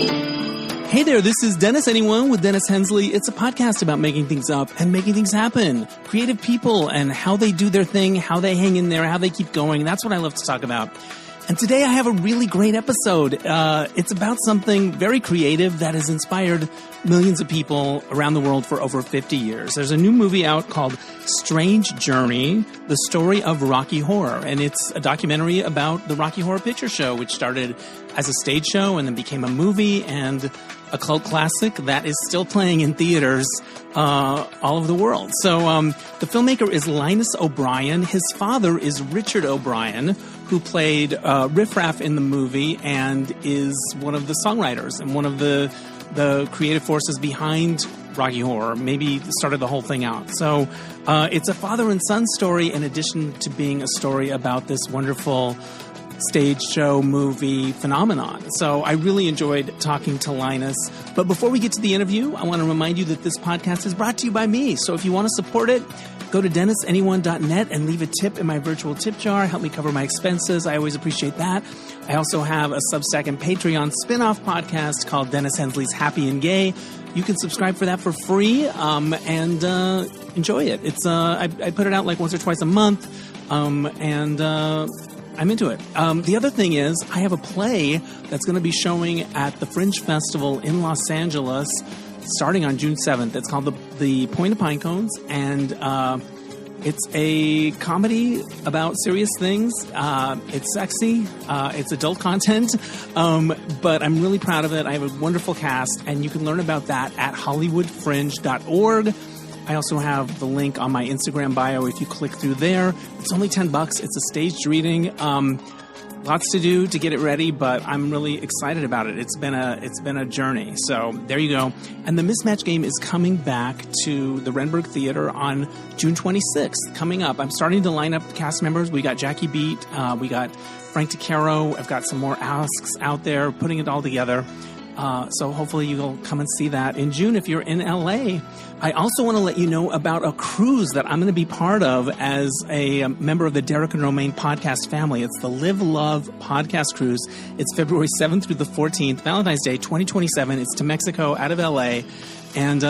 Hey there, this is Dennis Anyone with Dennis Hensley. It's a podcast about making things up and making things happen. Creative people and how they do their thing, how they hang in there, how they keep going. That's what I love to talk about. And today I have a really great episode. It's about something very creative that has inspired millions of people around the world for over 50 years. There's a new movie out called Strange Journey, the story of Rocky Horror. And it's a documentary about the Rocky Horror Picture Show, which started as a stage show and then became a movie and a cult classic that is still playing in theaters all over the world. So the filmmaker is Linus O'Brien. His father is Richard O'Brien, who played Riff Raff in the movie and is one of the songwriters and one of the creative forces behind Rocky Horror, maybe started the whole thing out. So it's a father and son story in addition to being a story about this wonderful stage show movie phenomenon. So I really enjoyed talking to Linus. But before we get to the interview, I want to remind you that this podcast is brought to you by me. So if you want to support it, go to DennisAnyone.net and leave a tip in my virtual tip jar. Help me cover my expenses. I always appreciate that. I also have a Substack and Patreon spin-off podcast called Dennis Hensley's Happy and Gay. You can subscribe for that for free and enjoy it. It's I put it out like once or twice a month, and I'm into it. The other thing is I have a play that's going to be showing at the Fringe Festival in Los Angeles starting on June 7th. It's called The Point of Pinecones, and it's a comedy about serious things. It's sexy. It's adult content, but I'm really proud of it. I have a wonderful cast, and you can learn about that at hollywoodfringe.org. I also have the link on my Instagram bio if you click through there. It's only $10. It's a staged reading. Lots to do to get it ready, but I'm really excited about it. It's been a journey. So there you go. And the Mismatch Game is coming back to the Renberg Theater on June 26th. Coming up, I'm starting to line up the cast members. We got Jackie Beat. We got Frank DeCaro. I've got some more asks out there, putting it all together. So hopefully you'll come and see that in June if you're in LA. I also want to let you know about a cruise that I'm going to be part of as a member of the Derek and Romaine podcast family. It's the Live Love podcast cruise. It's February 7th through the 14th, Valentine's Day 2027. It's to Mexico out of LA. And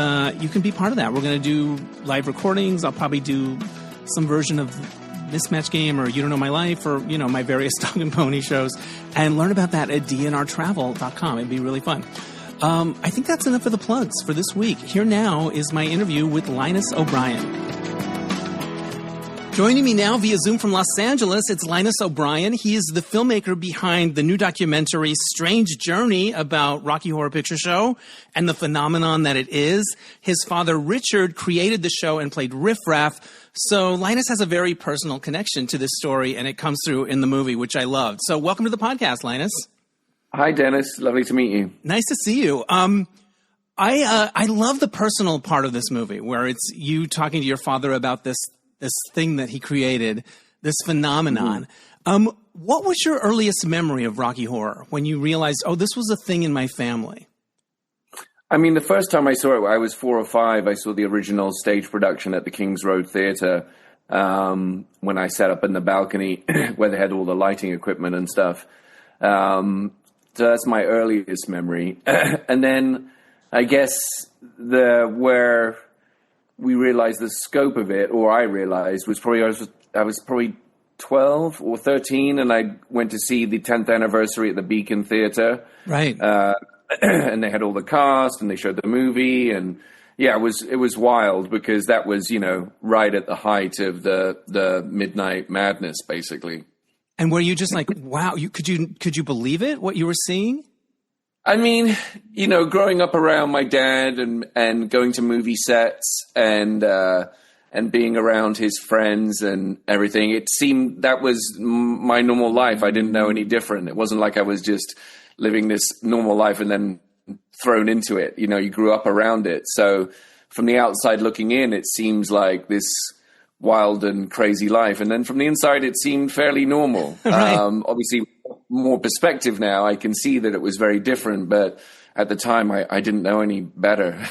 you can be part of that. We're going to do live recordings. I'll probably do some version of Mismatch Game or You Don't Know My Life or, my various dog and pony shows, and learn about that at dnrtravel.com. It'd be really fun. I think that's enough of the plugs for this week. Here now is my interview with Linus O'Brien. Joining me now via Zoom from Los Angeles, it's Linus O'Brien. He is the filmmaker behind the new documentary Strange Journey about Rocky Horror Picture Show and the phenomenon that it is. His father, Richard, created the show and played Riff Raff. So Linus has a very personal connection to this story, and it comes through in the movie, which I loved. So welcome to the podcast, Linus. Hi, Dennis. Lovely to meet you. Nice to see you. I love the personal part of this movie, where it's you talking to your father about this thing that he created, this phenomenon. Mm-hmm. What was your earliest memory of Rocky Horror when you realized, this was a thing in my family? I mean, the first time I saw it, I was 4 or 5. I saw the original stage production at the King's Road Theatre when I sat up in the balcony where they had all the lighting equipment and stuff. So that's my earliest memory. And then I guess where we realized the scope of it, or I realized, was probably I was probably 12 or 13, and I went to see the 10th anniversary at the Beacon Theatre. Right. And they had all the cast, and they showed the movie, and yeah, it was wild because that was, right at the height of the midnight madness, basically. And were you just like, wow, could you believe it, what you were seeing? I mean, growing up around my dad and going to movie sets and being around his friends and everything, it seemed that was my normal life. I didn't know any different. It wasn't like I was just living this normal life and then thrown into it. You grew up around it. So from the outside looking in, it seems like this wild and crazy life. And then from the inside, it seemed fairly normal. Right. Obviously, more perspective now, I can see that it was very different. But at the time, I didn't know any better.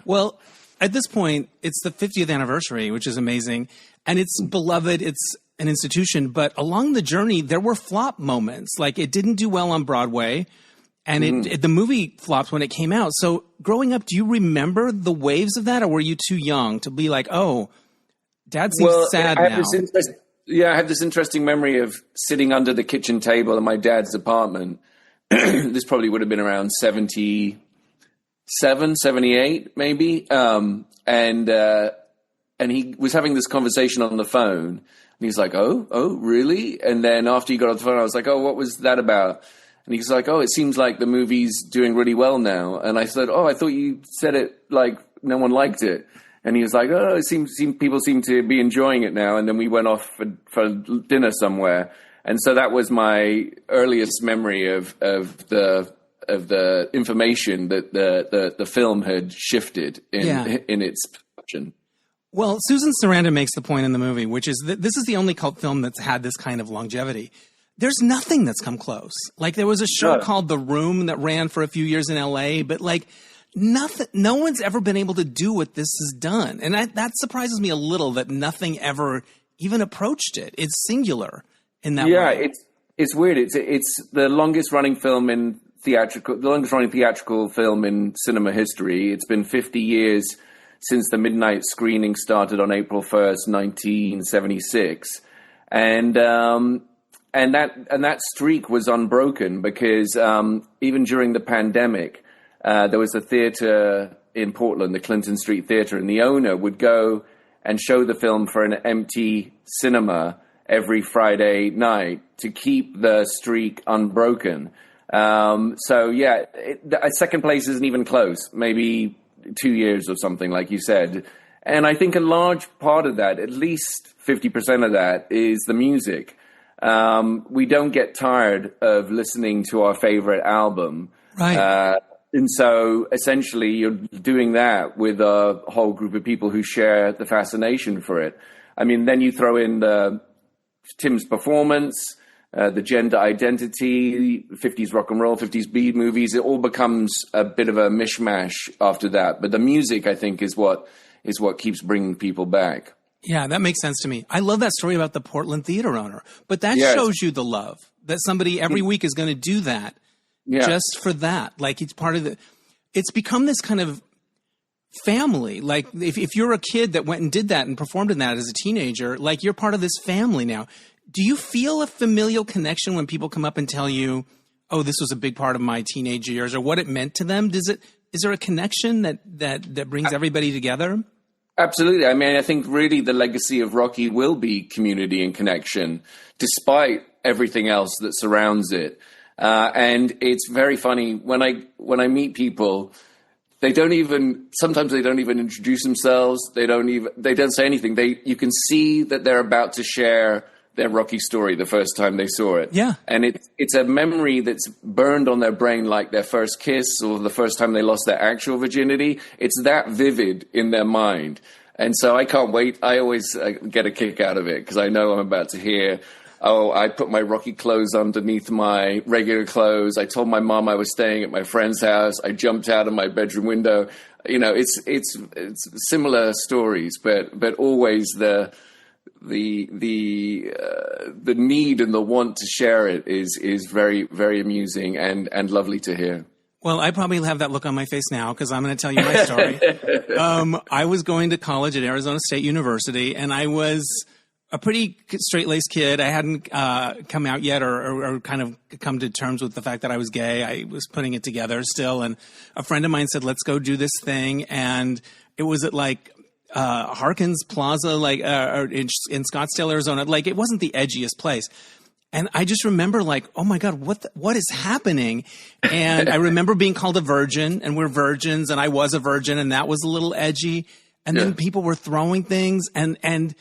Well, at this point, it's the 50th anniversary, which is amazing. And it's beloved. It's an institution. But along the journey, there were flop moments. Like, it didn't do well on Broadway. And the movie flopped when it came out. So growing up, do you remember the waves of that, or were you too young to be like, oh, Dad seems sad now? I have this interesting memory of sitting under the kitchen table in my dad's apartment. This probably would have been around 77, 78, maybe. And he was having this conversation on the phone. And he's like, oh, really? And then after he got off the phone, I was like, oh, what was that about? And he's like, oh, it seems like the movie's doing really well now. And I said, oh, I thought you said it like no one liked it. And he was like, oh, people seem to be enjoying it now. And then we went off for dinner somewhere. And so that was my earliest memory of the information that the film had shifted in its production. Well, Susan Sarandon makes the point in the movie, which is that this is the only cult film that's had this kind of longevity. There's nothing that's come close. Like, there was a show called The Room that ran for a few years in LA, but like nothing, no one's ever been able to do what this has done. And that surprises me a little, that nothing ever even approached it. It's singular in that way. Yeah, it's weird. It's the longest running film in the longest running theatrical film in cinema history. It's been 50 years since the midnight screening started on April 1st, 1976. And that streak was unbroken because even during the pandemic, there was a theater in Portland, the Clinton Street Theater, and the owner would go and show the film for an empty cinema every Friday night to keep the streak unbroken. Second place isn't even close, maybe 2 years or something, like you said. And I think a large part of that, at least 50% of that, is the music. We don't get tired of listening to our favorite album. Right. And so essentially you're doing that with a whole group of people who share the fascination for it. I mean, then you throw in Tim's performance, the gender identity, 50s rock and roll, 50s beat movies. It all becomes a bit of a mishmash after that. But the music, I think, is what keeps bringing people back. Yeah, that makes sense to me. I love that story about the Portland theater owner. But that shows you the love, that somebody every week is going to do that just for that. Like, it's part of it's become this kind of family. Like, if you're a kid that went and did that and performed in that as a teenager, like, you're part of this family now. Do you feel a familial connection when people come up and tell you, oh, this was a big part of my teenage years, or what it meant to them? Is there a connection that brings everybody together? Absolutely. I mean, I think really the legacy of Rocky will be community and connection, despite everything else that surrounds it. And it's very funny when I meet people, sometimes they don't even introduce themselves. They don't say anything. You can see that they're about to share their Rocky story the first time they saw it. Yeah. And it's a memory that's burned on their brain, like their first kiss or the first time they lost their actual virginity. It's that vivid in their mind. And so I can't wait. I always get a kick out of it because I know I'm about to hear, oh, I put my Rocky clothes underneath my regular clothes. I told my mom I was staying at my friend's house. I jumped out of my bedroom window. You know, it's similar stories, but always the need and the want to share it is very, very amusing and lovely to hear. Well, I probably have that look on my face now because I'm going to tell you my story. I was going to college at Arizona State University, and I was a pretty straight-laced kid. I hadn't come out yet or kind of come to terms with the fact that I was gay. I was putting it together still, and a friend of mine said, let's go do this thing, and it was at like Harkins Plaza, like in Scottsdale, Arizona. Like, it wasn't the edgiest place. And I just remember, like, oh my God, what is happening? And I remember being called a virgin, and we're virgins, and I was a virgin, and that was a little edgy. And then people were throwing things, and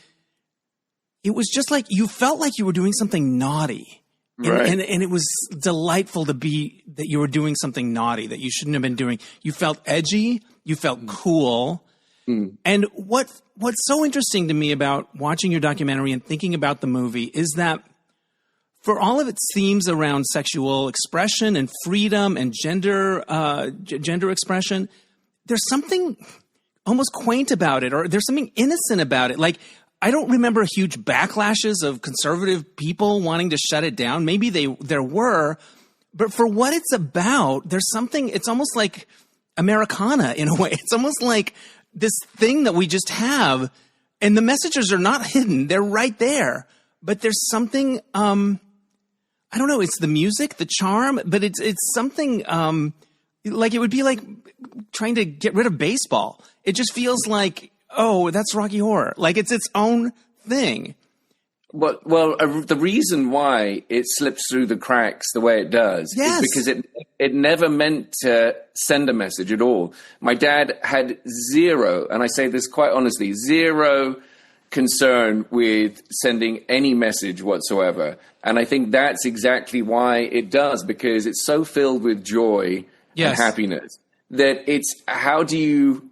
it was just like, you felt like you were doing something naughty. Right. And it was delightful to be that you were doing something naughty that you shouldn't have been doing. You felt edgy. You felt cool. And what's so interesting to me about watching your documentary and thinking about the movie is that for all of its themes around sexual expression and freedom and gender expression, there's something almost quaint about it, or there's something innocent about it. Like, I don't remember huge backlashes of conservative people wanting to shut it down. Maybe there were, But for what it's about, there's something, it's almost like Americana in a way. It's almost like this thing that we just have, and the messages are not hidden. They're right there. But there's something, I don't know, it's the music, the charm, but it's something like it would be like trying to get rid of baseball. It just feels like, oh, that's Rocky Horror. Like it's its own thing. Well, the reason why it slips through the cracks the way it does is because it never meant to send a message at all. My dad had zero, and I say this quite honestly, zero concern with sending any message whatsoever. And I think that's exactly why it does, because it's so filled with joy and happiness that it's how do you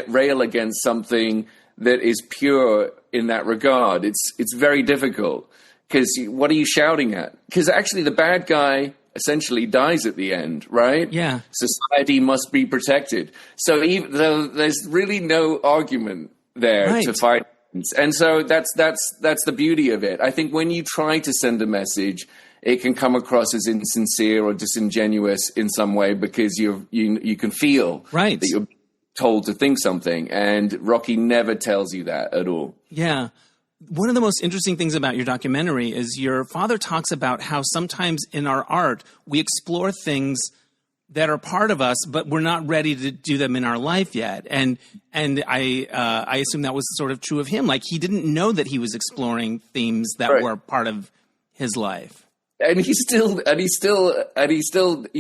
rail against something that is pure in that regard. It's very difficult, because what are you shouting at? Because actually the bad guy essentially dies at the end, right? Yeah. Society must be protected. So there's really no argument there to fight. And so that's the beauty of it. I think when you try to send a message, it can come across as insincere or disingenuous in some way, because you can feel that you're told to think something, and Rocky never tells you that at all. Yeah. One of the most interesting things about your documentary is your father talks about how sometimes in our art we explore things that are part of us, but we're not ready to do them in our life yet. And I assume that was sort of true of him. Like he didn't know that he was exploring themes that were part of his life. And he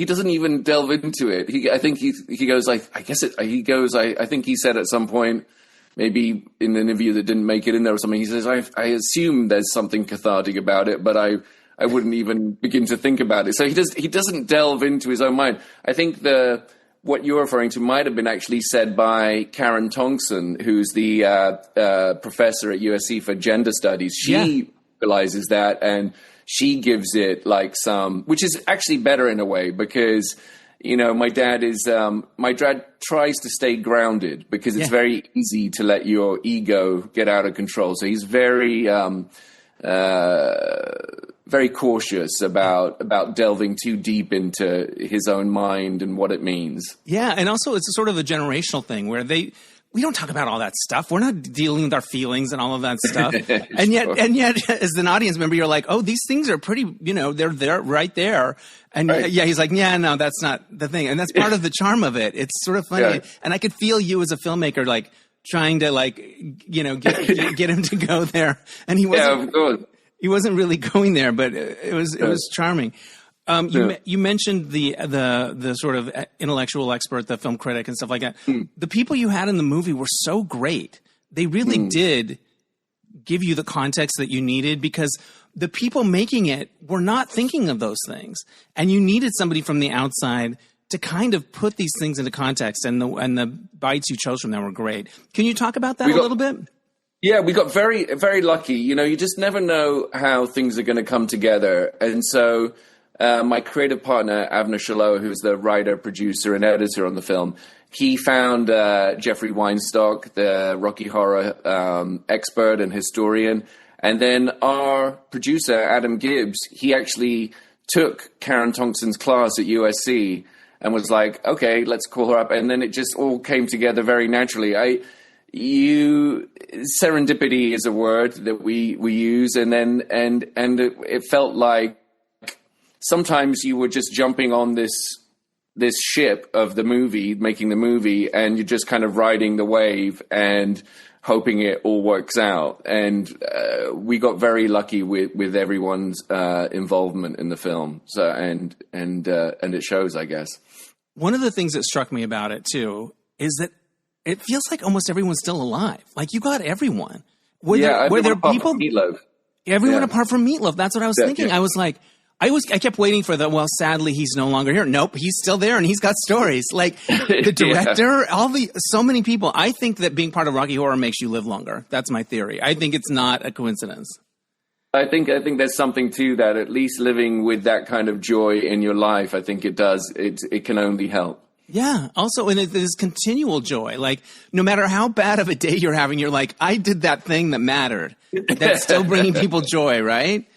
doesn't even delve into it. I think he goes like, I think he said at some point, maybe in an interview that didn't make it in there or something, he says, I assume there's something cathartic about it, but I wouldn't even begin to think about it. So he doesn't delve into his own mind. I think what you're referring to might have been actually said by Karen Tongson, who's the professor at USC for gender studies. She realizes that, and she gives it like which is actually better in a way, because, my dad tries to stay grounded, because it's very easy to let your ego get out of control. So he's very, very cautious about delving too deep into his own mind and what it means. Yeah. And also it's a sort of a generational thing where we don't talk about all that stuff. We're not dealing with our feelings and all of that stuff. And yet, as an audience member, you're like, oh, these things are pretty, they're right there. And he's like, yeah, no, that's not the thing. And that's part of the charm of it. It's sort of funny. Yeah. And I could feel you as a filmmaker, like trying to get him to go there. And he wasn't really going there, but it was charming. You mentioned the sort of intellectual expert, the film critic and stuff like that. The people you had in the movie were so great. They really did give you the context that you needed, because the people making it were not thinking of those things. And you needed somebody from the outside to kind of put these things into context. And the bites you chose from them were great. Can you talk about that a little bit? Yeah, we got very, very lucky. You just never know how things are going to come together. And so my creative partner, Avner Shalom, who's the writer, producer, and editor on the film, he found Jeffrey Weinstock, the Rocky Horror expert and historian. And then our producer, Adam Gibbs, he actually took Karen Tongson's class at USC and was like, okay, let's call her up. And then it just all came together very naturally. Serendipity is a word that we use. And it felt like sometimes you were just jumping on this ship of the movie, making the movie, and you're just kind of riding the wave and hoping it all works out. And we got very lucky with everyone's involvement in the film. So and it shows, I guess. One of the things that struck me about it too is that it feels like almost everyone's still alive. Like you got everyone. Were there people? Meat Loaf. Everyone apart from Meat Loaf. That's what I was thinking. Yeah. I was like, I kept waiting for sadly he's no longer here. Nope, he's still there and he's got stories. Like the director, so many people. I think that being part of Rocky Horror makes you live longer. That's my theory. I think it's not a coincidence. I think there's something to that. At least living with that kind of joy in your life, I think it does. It can only help. Yeah. Also, and there's continual joy. Like no matter how bad of a day you're having, you're like, I did that thing that mattered. That's still bringing people joy, right?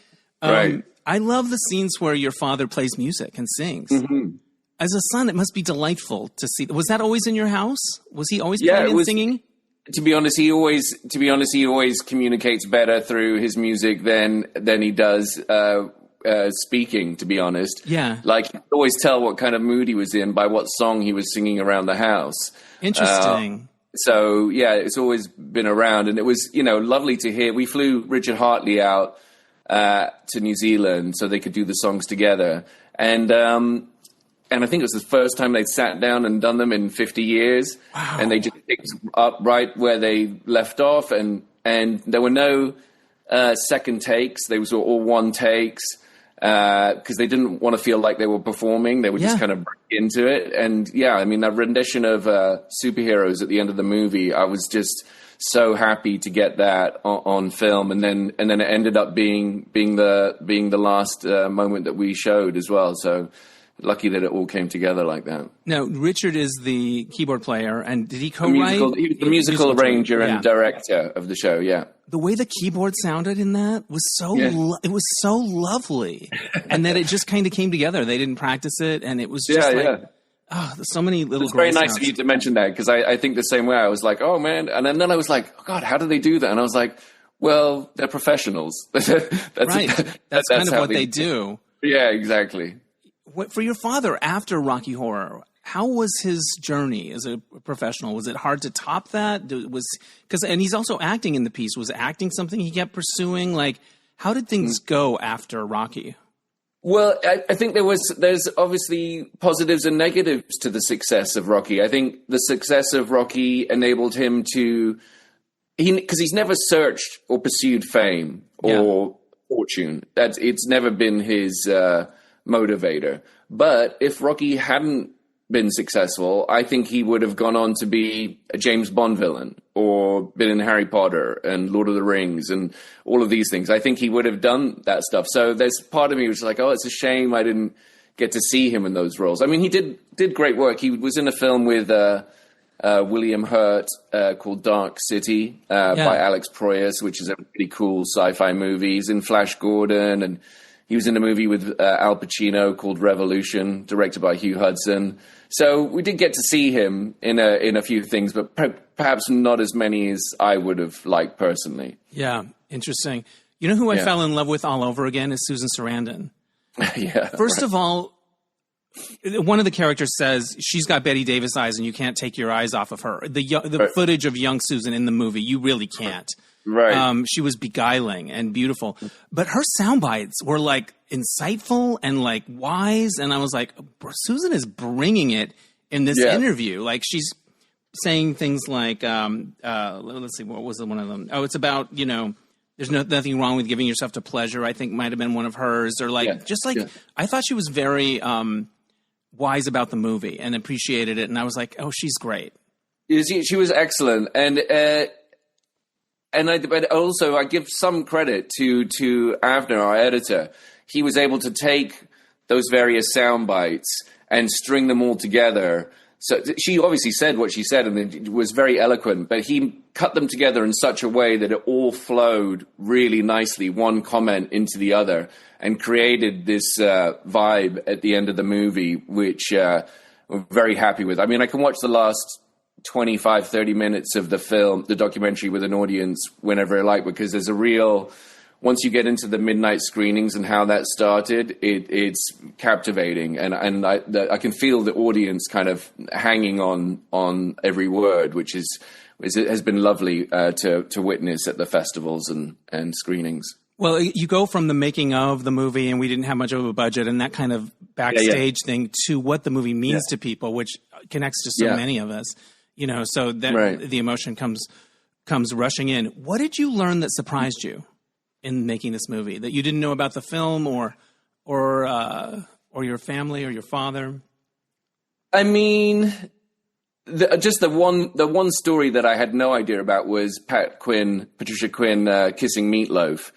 Right. I love the scenes where your father plays music and sings. Mm-hmm. As a son, it must be delightful to see. Was that always in your house? Was he always playing and singing? To be honest, he always communicates better through his music than he does speaking. To be honest, yeah, like you could always tell what kind of mood he was in by what song he was singing around the house. Interesting. So yeah, it's always been around, and it was lovely to hear. We flew Richard Hartley out to New Zealand so they could do the songs together, and I think it was the first time they'd sat down and done them in 50 years. Wow. And they just picked up right where they left off. And there were no second takes. They were all one takes because they didn't want to feel like they were performing. They would just kind of break into it. And yeah, I mean, that rendition of Superheroes at the end of the movie, I was just so happy to get that on film. And then it ended up being the last moment that we showed as well. So lucky that it all came together like that. Now, Richard is the keyboard player, and did he co-write? He was the musical arranger and director of the show, yeah. The way the keyboard sounded in that was it was so lovely. And that it just kind of came together. They didn't practice it, and it was just oh, there's so many little. It's very nice of you to mention that, because I think the same way. I was like, oh man, and then I was like, oh God, how do they do that? And I was like, well, they're professionals. That's kind of what they do. Yeah, exactly. For your father, after Rocky Horror, how was his journey as a professional? Was it hard to top that? And he's also acting in the piece. Was acting something he kept pursuing? Like, how did things go after Rocky? Well, I think there's obviously positives and negatives to the success of Rocky. I think the success of Rocky enabled him to, because he's never searched or pursued fame or fortune. It's never been his motivator. But if Rocky hadn't been successful, I think he would have gone on to be a James Bond villain or been in Harry Potter and Lord of the Rings and all of these things. I think he would have done that stuff. So there's part of me which is like, oh, it's a shame I didn't get to see him in those roles. I mean, he did great work. He was in a film with William Hurt called Dark City by Alex Proyas, which is a pretty cool sci-fi movie. He's in Flash Gordon, and he was in a movie with Al Pacino called Revolution, directed by Hugh Hudson. So we did get to see him in a few things, but perhaps not as many as I would have liked personally. Yeah, interesting. You know who I fell in love with all over again is Susan Sarandon. First of all, one of the characters says she's got Bette Davis eyes and you can't take your eyes off of her. The footage of young Susan in the movie, you really can't. Right. She was beguiling and beautiful, but her sound bites were like insightful and like wise. And I was like, Susan is bringing it in this interview. Like she's saying things like, let's see, what was one of them? Oh, it's about, there's nothing wrong with giving yourself to pleasure. I think might've been one of hers, or like, I thought she was very, wise about the movie and appreciated it. And I was like, oh, she's great. She was excellent. But also I give some credit to Avner, our editor. He was able to take those various sound bites and string them all together. So she obviously said what she said, and it was very eloquent, but he cut them together in such a way that it all flowed really nicely, one comment into the other, and created this vibe at the end of the movie, which we're very happy with. I mean, I can watch the last 25, 30 minutes of the film, the documentary, with an audience whenever I like, because there's a real, once you get into the midnight screenings and how that started, it's captivating. And I can feel the audience kind of hanging on every word, which has been lovely to witness at the festivals and screenings. Well, you go from the making of the movie, and we didn't have much of a budget, and that kind of backstage thing, to what the movie means to people, which connects to so many of us. So that the emotion comes rushing in. What did you learn that surprised you in making this movie that you didn't know about the film or your family or your father? I mean, the one story that I had no idea about was Patricia Quinn kissing Meat Loaf,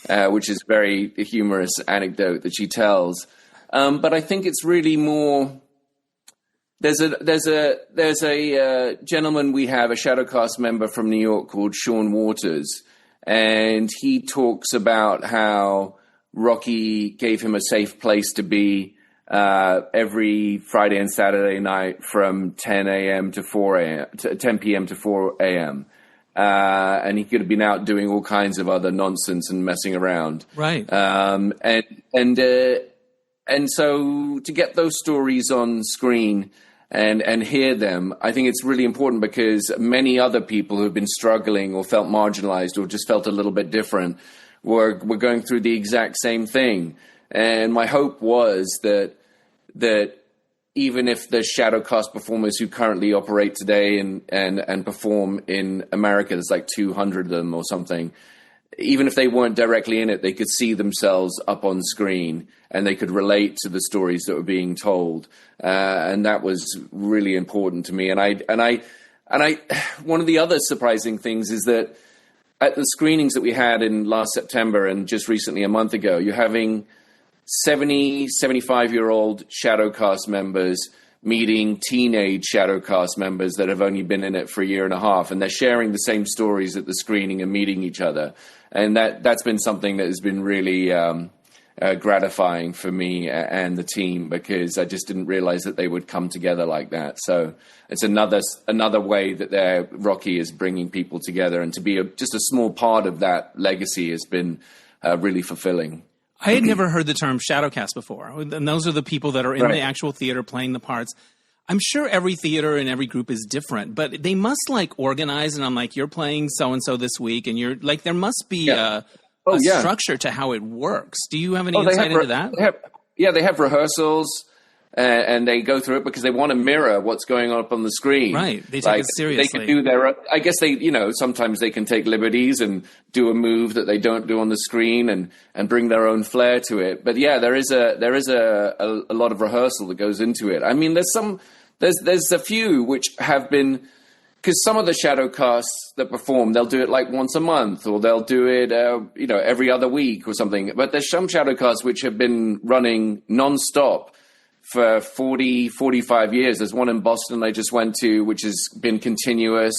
which is a very humorous anecdote that she tells. But I think it's really more. There's a gentleman we have, a shadowcast member from New York called Sean Waters, and he talks about how Rocky gave him a safe place to be every Friday and Saturday night from 10 a.m. to 4 a.m. to 10 p.m. to 4 a.m. And he could have been out doing all kinds of other nonsense and messing around. Right. And so to get those stories on screen and hear them, I think it's really important, because many other people who've been struggling or felt marginalized or just felt a little bit different were going through the exact same thing. And my hope was that even if the shadowcast performers who currently operate today and perform in America, there's like 200 of them or something, even if they weren't directly in it, they could see themselves up on screen and they could relate to the stories that were being told. And that was really important to me. And I, one of the other surprising things is that at the screenings that we had in last September and just recently a month ago, you're having 70, 75-year-old shadowcast members meeting teenage shadowcast members that have only been in it for a year and a half, and they're sharing the same stories at the screening and meeting each other. And that's been something that has been really gratifying for me and the team, because I just didn't realize that they would come together like that. So it's another way that Rocky is bringing people together, and to be just a small part of that legacy has been really fulfilling. I had never heard the term shadowcast before, and those are the people that are in the actual theater playing the parts. I'm sure every theater and every group is different, but they must like organize, and I'm like, you're playing so-and-so this week, and you're like, there must be a structure to how it works. Do you have any insight into that? They have rehearsals, and they go through it because they want to mirror what's going on up on the screen. Right. They take it seriously. They can do I guess sometimes they can take liberties and do a move that they don't do on the screen and bring their own flair to it. But yeah, there is a lot of rehearsal that goes into it. I mean, there's a few which have been, because some of the shadowcasts that perform, they'll do it like once a month, or they'll do it, every other week or something. But there's some shadowcasts which have been running nonstop for 40, 45 years. There's one in Boston I just went to, which has been continuous.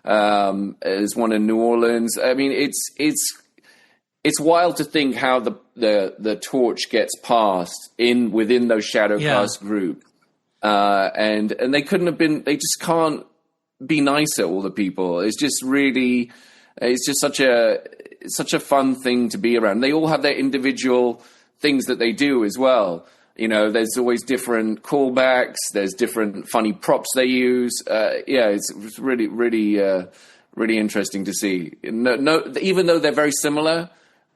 There's one in New Orleans. I mean, it's wild to think how the torch gets passed within those shadowcast groups. And they couldn't have been, they just can't be nicer, all the people. It's just really, it's just such a fun thing to be around. They all have their individual things that they do as well. There's always different callbacks. There's different funny props they use. It's really, really, really interesting to see. No, even though they're very similar,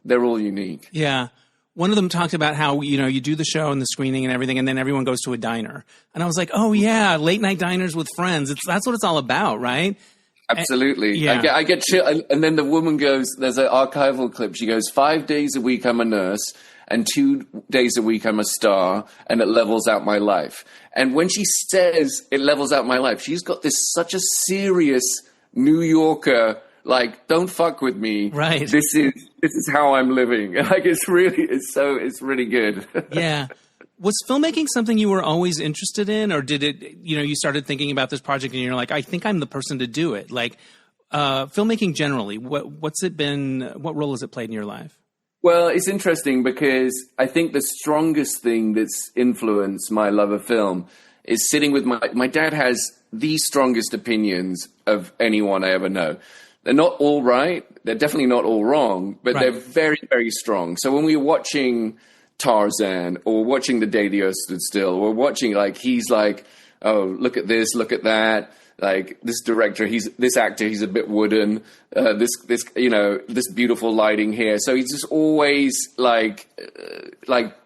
they're all unique. Yeah. One of them talked about how, you do the show and the screening and everything, and then everyone goes to a diner. And I was like, oh yeah, late night diners with friends. That's what it's all about, right? Absolutely. Yeah. I get chill. And then the woman goes, there's an archival clip. She goes, 5 days a week I'm a nurse, and 2 days a week I'm a star, and it levels out my life. And when she says it levels out my life, she's got such a serious New Yorker, like, don't fuck with me. Right. This is how I'm living. Like, it's really good. Yeah. Was filmmaking something you were always interested in, or did it, you started thinking about this project and you're like, I think I'm the person to do it? Like, filmmaking generally, what role has it played in your life? Well, it's interesting because I think the strongest thing that's influenced my love of film is sitting with my dad has the strongest opinions of anyone I ever know. They're not all right. They're definitely not all wrong, but they're very, very strong. So when we were watching Tarzan or watching The Day the Earth Stood Still, or watching, he's like, oh, look at this, look at that. Like, this director, this actor, he's a bit wooden. This beautiful lighting here. So he's just always like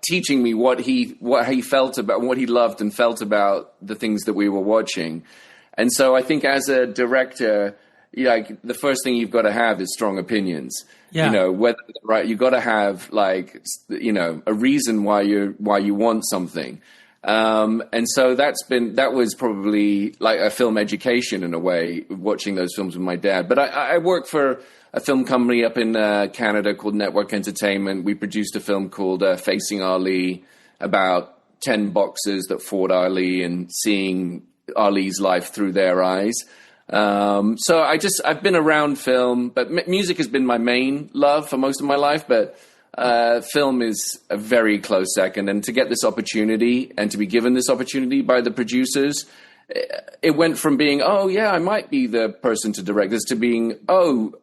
teaching me what he felt about, what he loved and felt about the things that we were watching. And so I think as a director, the first thing you've got to have is strong opinions. Yeah. Whether you've got to have a reason why you want something. And so that was probably like a film education in a way, watching those films with my dad. But I work for a film company up in Canada called Network Entertainment. We produced a film called Facing Ali, about 10 boxers that fought Ali and seeing Ali's life through their eyes. So I've been around film, but music has been my main love for most of my life. But film is a very close second. And to get this opportunity and to be given this opportunity by the producers, it went from being, oh, yeah, I might be the person to direct this, to being, oh,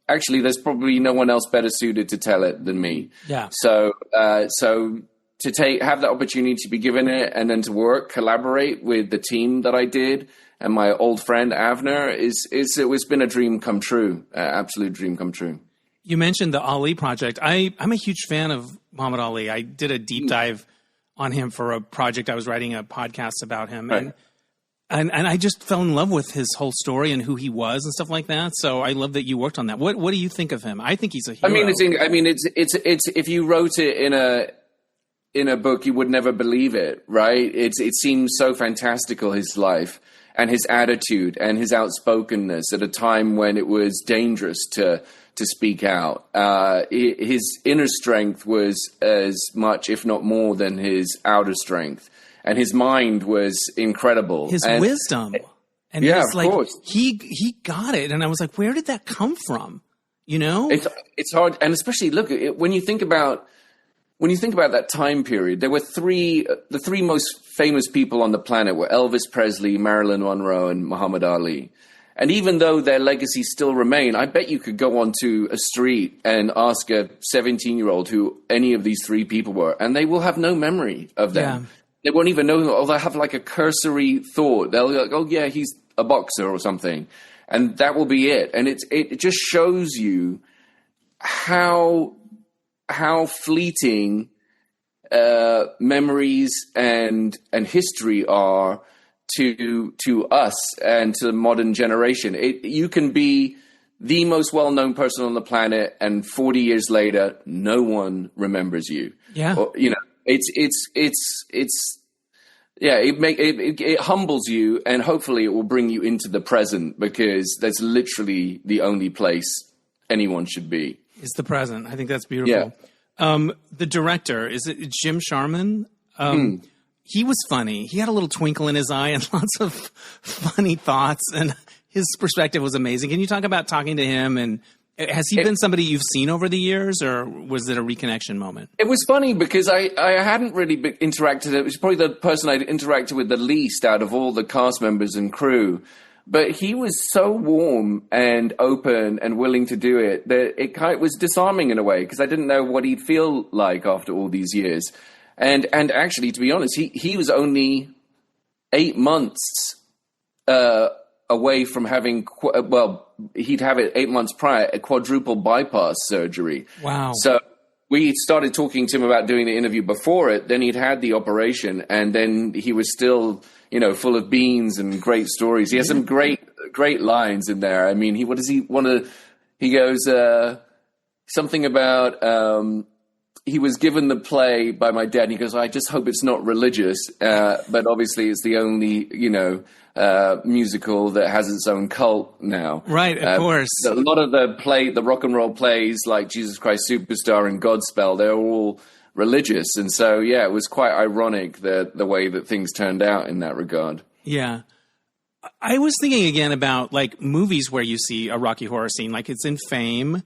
actually, there's probably no one else better suited to tell it than me. Yeah. So to have that opportunity to be given it and then to collaborate with the team that I did and my old friend Avner it's been a dream come true, absolute dream come true. You mentioned the Ali project. I'm a huge fan of Muhammad Ali. I did a deep dive on him for a project. I was writing a podcast about him, right. and I just fell in love with his whole story and who he was and stuff like that. So I love that you worked on that. What do you think of him? I think he's a hero. It's if you wrote it in a book, you would never believe it, right? It seems so fantastical, his life and his attitude and his outspokenness at a time when it was dangerous to speak out. His inner strength was as much, if not more, than his outer strength. And his mind was incredible. His wisdom. And yeah, of like, course. He got it. And I was like, where did that come from? You know? It's hard. And especially, look, when you think about that time period, there were the three most famous people on the planet were Elvis Presley, Marilyn Monroe, and Muhammad Ali. And even though their legacies still remain, I bet you could go onto a street and ask a 17-year-old who any of these three people were, and they will have no memory of them. Yeah. They won't even know, or they'll have like a cursory thought. They'll be like, oh yeah, he's a boxer or something. And that will be it. And it just shows you how fleeting memories and history are to us and to the modern generation. You can be the most well-known person on the planet, and 40 years later, no one remembers you. Yeah, or, it humbles you, and hopefully it will bring you into the present, because that's literally the only place anyone should be. It's the present. I think that's beautiful. Yeah. The director, is it Jim Sharman? He was funny. He had a little twinkle in his eye and lots of funny thoughts, and his perspective was amazing. Can you talk about talking to him, and has he been somebody you've seen over the years, or was it a reconnection moment? It was funny because I hadn't really interacted. It was probably the person I'd interacted with the least out of all the cast members and crew. But he was so warm and open and willing to do it that it was disarming in a way, because I didn't know what he'd feel like after all these years. And actually, to be honest, he was only 8 months away from having, he'd have it 8 months prior, a quadruple bypass surgery. Wow. So we started talking to him about doing the interview before it. Then he'd had the operation, and then he was still, full of beans and great stories. He has some great lines in there. I mean, he goes, something about, he was given the play by my dad, and he goes, I just hope it's not religious. But obviously it's the only, musical that has its own cult now. Right, of course. A lot of the rock and roll plays like Jesus Christ Superstar and Godspell, they're all religious. And so, yeah, it was quite ironic the way that things turned out in that regard. Yeah. I was thinking again about like movies where you see a Rocky Horror scene, like it's in Fame,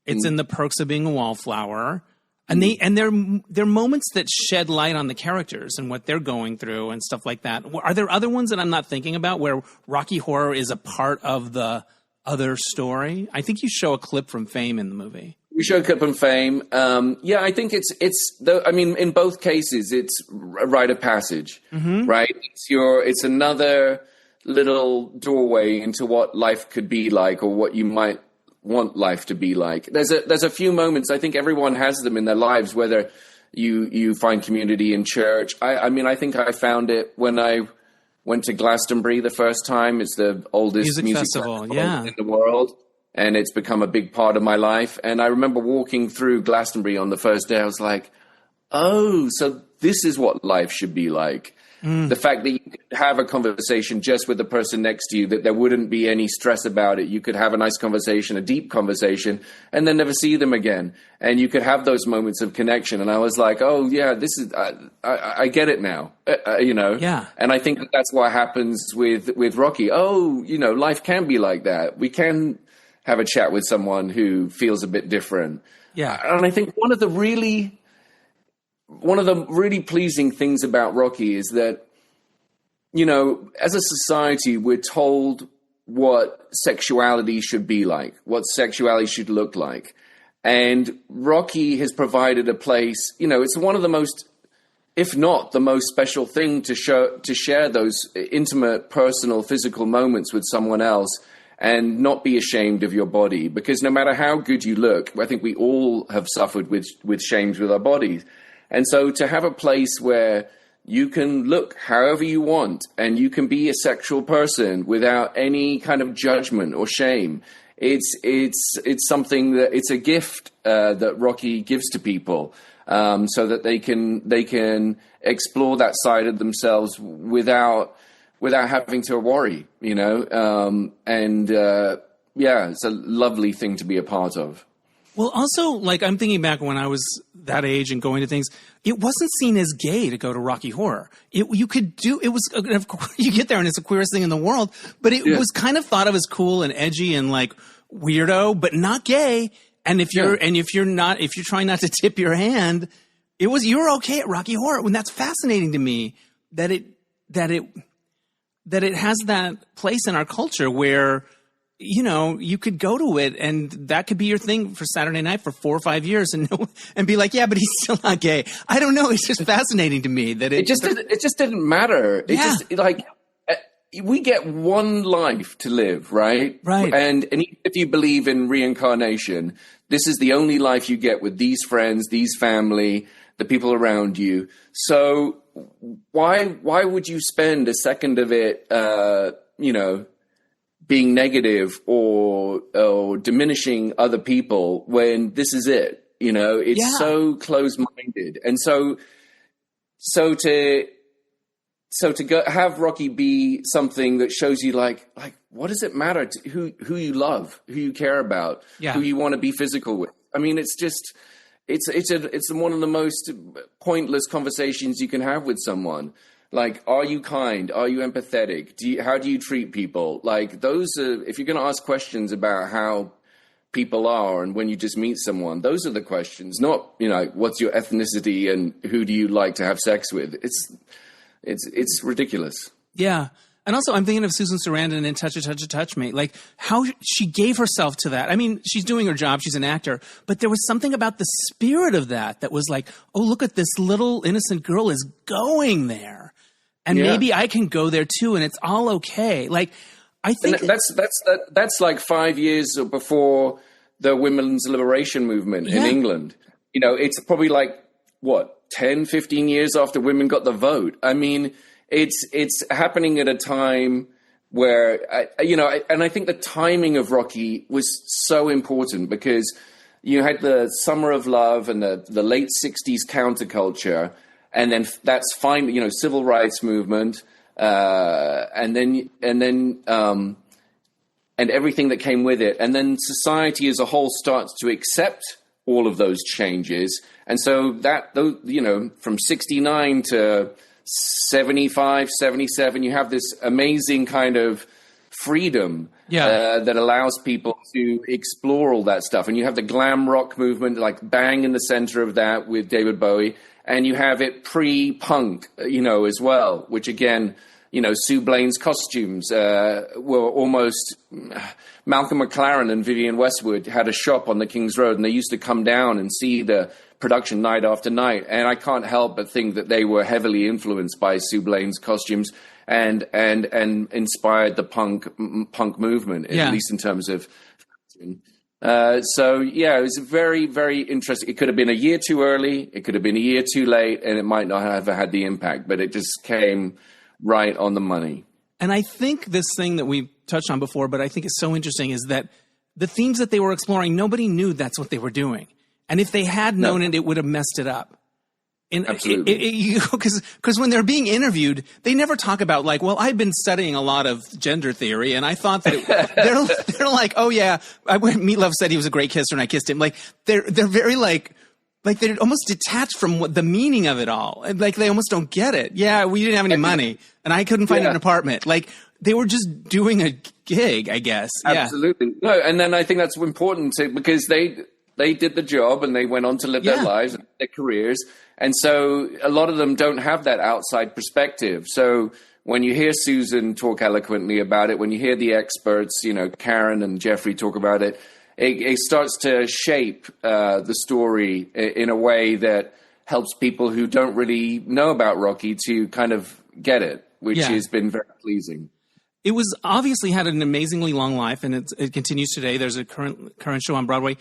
it's in The Perks of Being a Wallflower. And they're moments that shed light on the characters and what they're going through and stuff like that. Are there other ones that I'm not thinking about where Rocky Horror is a part of the other story? I think you show a clip from Fame in the movie. We show a clip from Fame. I think in both cases, it's a rite of passage, right? It's another little doorway into what life could be like, or what you might want life to be like. There's a few moments, I think everyone has them in their lives, whether you find community in church. I think I found it when I went to Glastonbury the first time. It's the oldest music festival in the world, and it's become a big part of my life. And I remember walking through Glastonbury on the first day. I was like, oh, so this is what life should be like. The fact that you could have a conversation just with the person next to you, that there wouldn't be any stress about it. You could have a nice conversation, a deep conversation, and then never see them again. And you could have those moments of connection. And I was like, oh, yeah, this is, I get it now, Yeah. And I think that's what happens with Rocky. Oh, life can be like that. We can have a chat with someone who feels a bit different. Yeah. And I think one of the really pleasing things about Rocky is that, you know, as a society, we're told what sexuality should be like, what sexuality should look like. And Rocky has provided a place, you know, it's one of the most, if not the most special thing to share those intimate, personal, physical moments with someone else and not be ashamed of your body. Because no matter how good you look, I think we all have suffered with shames with our bodies. And so to have a place where you can look however you want and you can be a sexual person without any kind of judgment or shame, it's something that it's a gift that Rocky gives to people, so that they can explore that side of themselves without having to worry, you know. It's a lovely thing to be a part of. Well, also, like, I'm thinking back when I was that age and going to things, it wasn't seen as gay to go to Rocky Horror. You get there and it's the queerest thing in the world, but it was kind of thought of as cool and edgy and like weirdo, but not gay. And if you're trying not to tip your hand, you're okay at Rocky Horror. And that's fascinating to me that it has that place in our culture where, you know, you could go to it and that could be your thing for Saturday night for 4 or 5 years and be like, yeah, but he's still not gay. I don't know. It's just fascinating to me that it just didn't matter. We get one life to live, right? Right. And if you believe in reincarnation, this is the only life you get with these friends, these family, the people around you. So why would you spend a second of it, you know, being negative or diminishing other people when this is it? You know, it's so close-minded. And so to have Rocky be something that shows you like what does it matter to who you love, who you care about, who you want to be physical with? I mean, it's one of the most pointless conversations you can have with someone. Like, are you kind? Are you empathetic? How do you treat people? Like, those are, if you're going to ask questions about how people are and when you just meet someone, those are the questions, not, you know, what's your ethnicity and who do you like to have sex with? It's ridiculous. Yeah. And also, I'm thinking of Susan Sarandon in Touch Me, like how she gave herself to that. I mean, she's doing her job. She's an actor. But there was something about the spirit of that was like, oh, look at this little innocent girl is going there. And maybe I can go there too, and it's all okay. Like, I think that's like 5 years before the women's liberation movement in England. You know, it's probably like, what, 10, 15 years after women got the vote. I mean, it's happening at a time where, I think the timing of Rocky was so important because you had the Summer of Love and the late 60s counterculture. And then that's fine, you know, civil rights movement, and everything that came with it. And then society as a whole starts to accept all of those changes. And so you know, from 69 to 75, 77, you have this amazing kind of freedom that allows people to explore all that stuff. And you have the glam rock movement, like bang in the center of that with David Bowie. And you have it pre-punk, you know, as well, which again, you know, Sue Blaine's costumes were almost... Malcolm McLaren and Vivienne Westwood had a shop on the King's Road, and they used to come down and see the production night after night. And I can't help but think that they were heavily influenced by Sue Blaine's costumes and inspired the punk movement, at least in terms of... it was very, very interesting. It could have been a year too early. It could have been a year too late, and it might not have had the impact, but it just came right on the money. And I think this thing that we touched on before, but I think is so interesting, is that the themes that they were exploring, nobody knew that's what they were doing. And if they had known it would have messed it up. And absolutely. Because when they're being interviewed, they never talk about like, well, I've been studying a lot of gender theory, and I thought that they're like, oh yeah, Meat Loaf said he was a great kisser, and I kissed him. Like they're very like like they're almost detached from what the meaning of it all. Like they almost don't get it. Yeah, we didn't have any money and I couldn't find an apartment. Like they were just doing a gig, I guess. Absolutely. No, and then I think that's important because they did the job and they went on to live their lives and their careers. And so a lot of them don't have that outside perspective. So when you hear Susan talk eloquently about it, when you hear the experts, Karen and Jeffrey talk about it, it starts to shape the story in a way that helps people who don't really know about Rocky to kind of get it, which has been very pleasing. It was obviously had an amazingly long life, and it continues today. There's a current show on Broadway.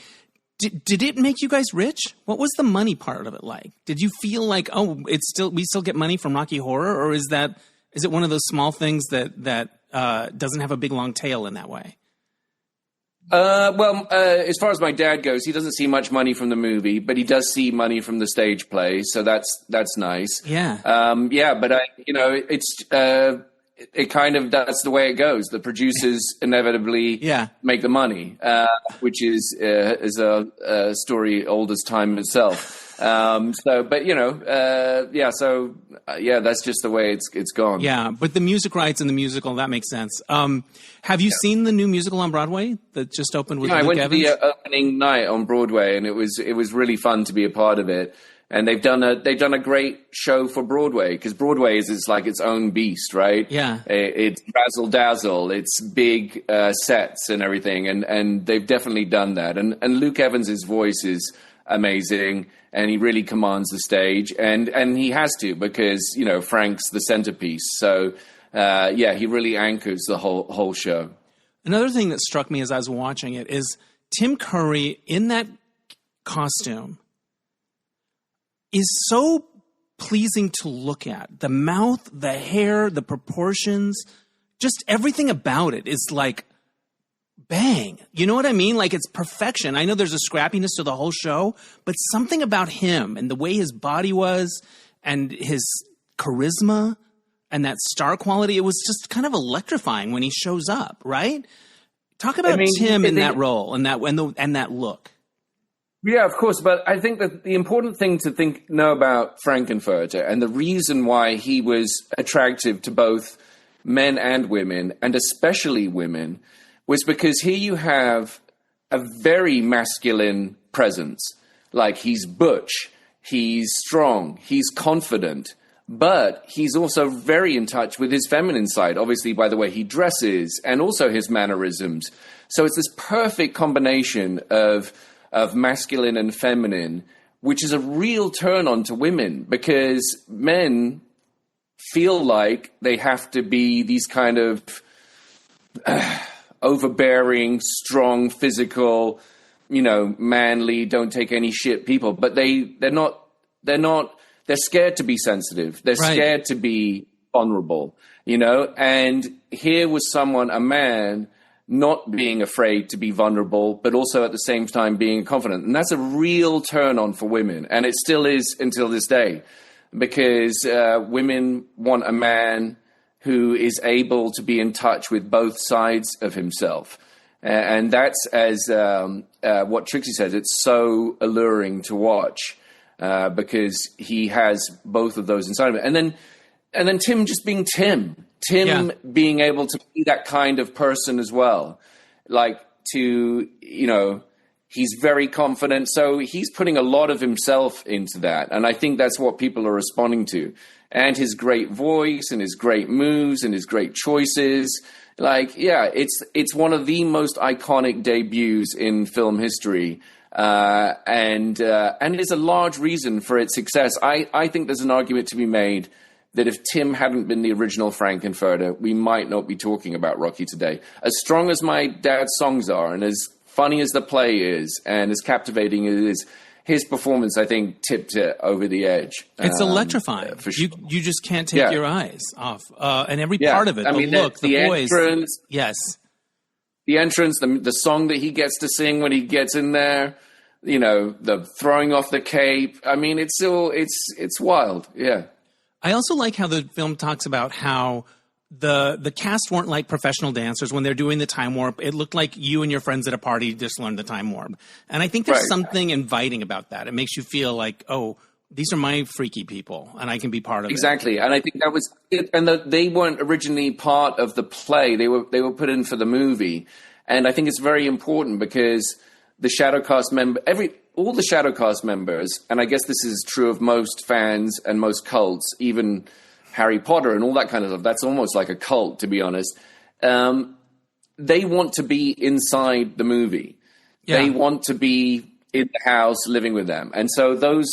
Did it make you guys rich? What was the money part of it like? Did you feel like, we still get money from Rocky Horror, or is it one of those small things that doesn't have a big long tail in that way? As far as my dad goes, he doesn't see much money from the movie, but he does see money from the stage play, so that's nice. Yeah. But it kind of, that's the way it goes. The producers inevitably make the money, which is a story old as time itself. That's just the way it's gone. Yeah, but the music rights and the musical, that makes sense. Have you seen the new musical on Broadway that just opened with Luke Evans? I went to the opening night on Broadway, and it was really fun to be a part of it. And they've done a great show for Broadway, because Broadway is like its own beast, right? Yeah. It's razzle dazzle, it's big sets and everything, and they've definitely done that. And Luke Evans's voice is amazing, and he really commands the stage, and he has to, because Frank's the centerpiece. So he really anchors the whole show. Another thing that struck me as I was watching it is Tim Curry in that costume is so pleasing to look at. The mouth, the hair, the proportions, just everything about it is like bang. You know what I mean? Like it's perfection. I know there's a scrappiness to the whole show, but something about him and the way his body was and his charisma and that star quality, it was just kind of electrifying when he shows up, right? Talk about Tim in that role and that look. Yeah, of course. But I think that the important thing to know about Frank-N-Furter, and the reason why he was attractive to both men and women, and especially women, was because here you have a very masculine presence. Like, he's butch, he's strong, he's confident, but he's also very in touch with his feminine side, obviously by the way he dresses and also his mannerisms. So it's this perfect combination of masculine and feminine, which is a real turn on to women, because men feel like they have to be these kind of overbearing, strong, physical, manly, don't take any shit people. But they're not, they're scared to be sensitive. They're scared to be vulnerable, and here was a man, not being afraid to be vulnerable, but also at the same time being confident. And that's a real turn on for women. And it still is until this day, because women want a man who is able to be in touch with both sides of himself. And that's, as what Trixie says, it's so alluring to watch, because he has both of those inside of him. And then Tim just being Tim. Being able to be that kind of person as well. Like he's very confident. So he's putting a lot of himself into that. And I think that's what people are responding to. And his great voice and his great moves and his great choices. It's one of the most iconic debuts in film history. And it is a large reason for its success. I think there's an argument to be made that if Tim hadn't been the original Frank-N-Furter, we might not be talking about Rocky today. As strong as my dad's songs are, and as funny as the play is, and as captivating as it is, his performance, I think, tipped it over the edge. It's electrifying. For sure. You just can't take your eyes off. And every part of it, the voice. Entrance, yes. The entrance, the song that he gets to sing when he gets in there, the throwing off the cape. I mean, it's wild, yeah. I also like how the film talks about how the cast weren't like professional dancers when they're doing the time warp. It looked like you and your friends at a party just learned the time warp. And I think there's something inviting about that. It makes you feel like, oh, these are my freaky people and I can be part of it. Exactly. And I think that was it. And they weren't originally part of the play. They were put in for the movie. And I think it's very important because the shadowcast all the shadowcast members, and I guess this is true of most fans and most cults, even Harry Potter and all that kind of stuff. That's almost like a cult, to be honest. They want to be inside the movie. Yeah. They want to be in the house living with them. And so those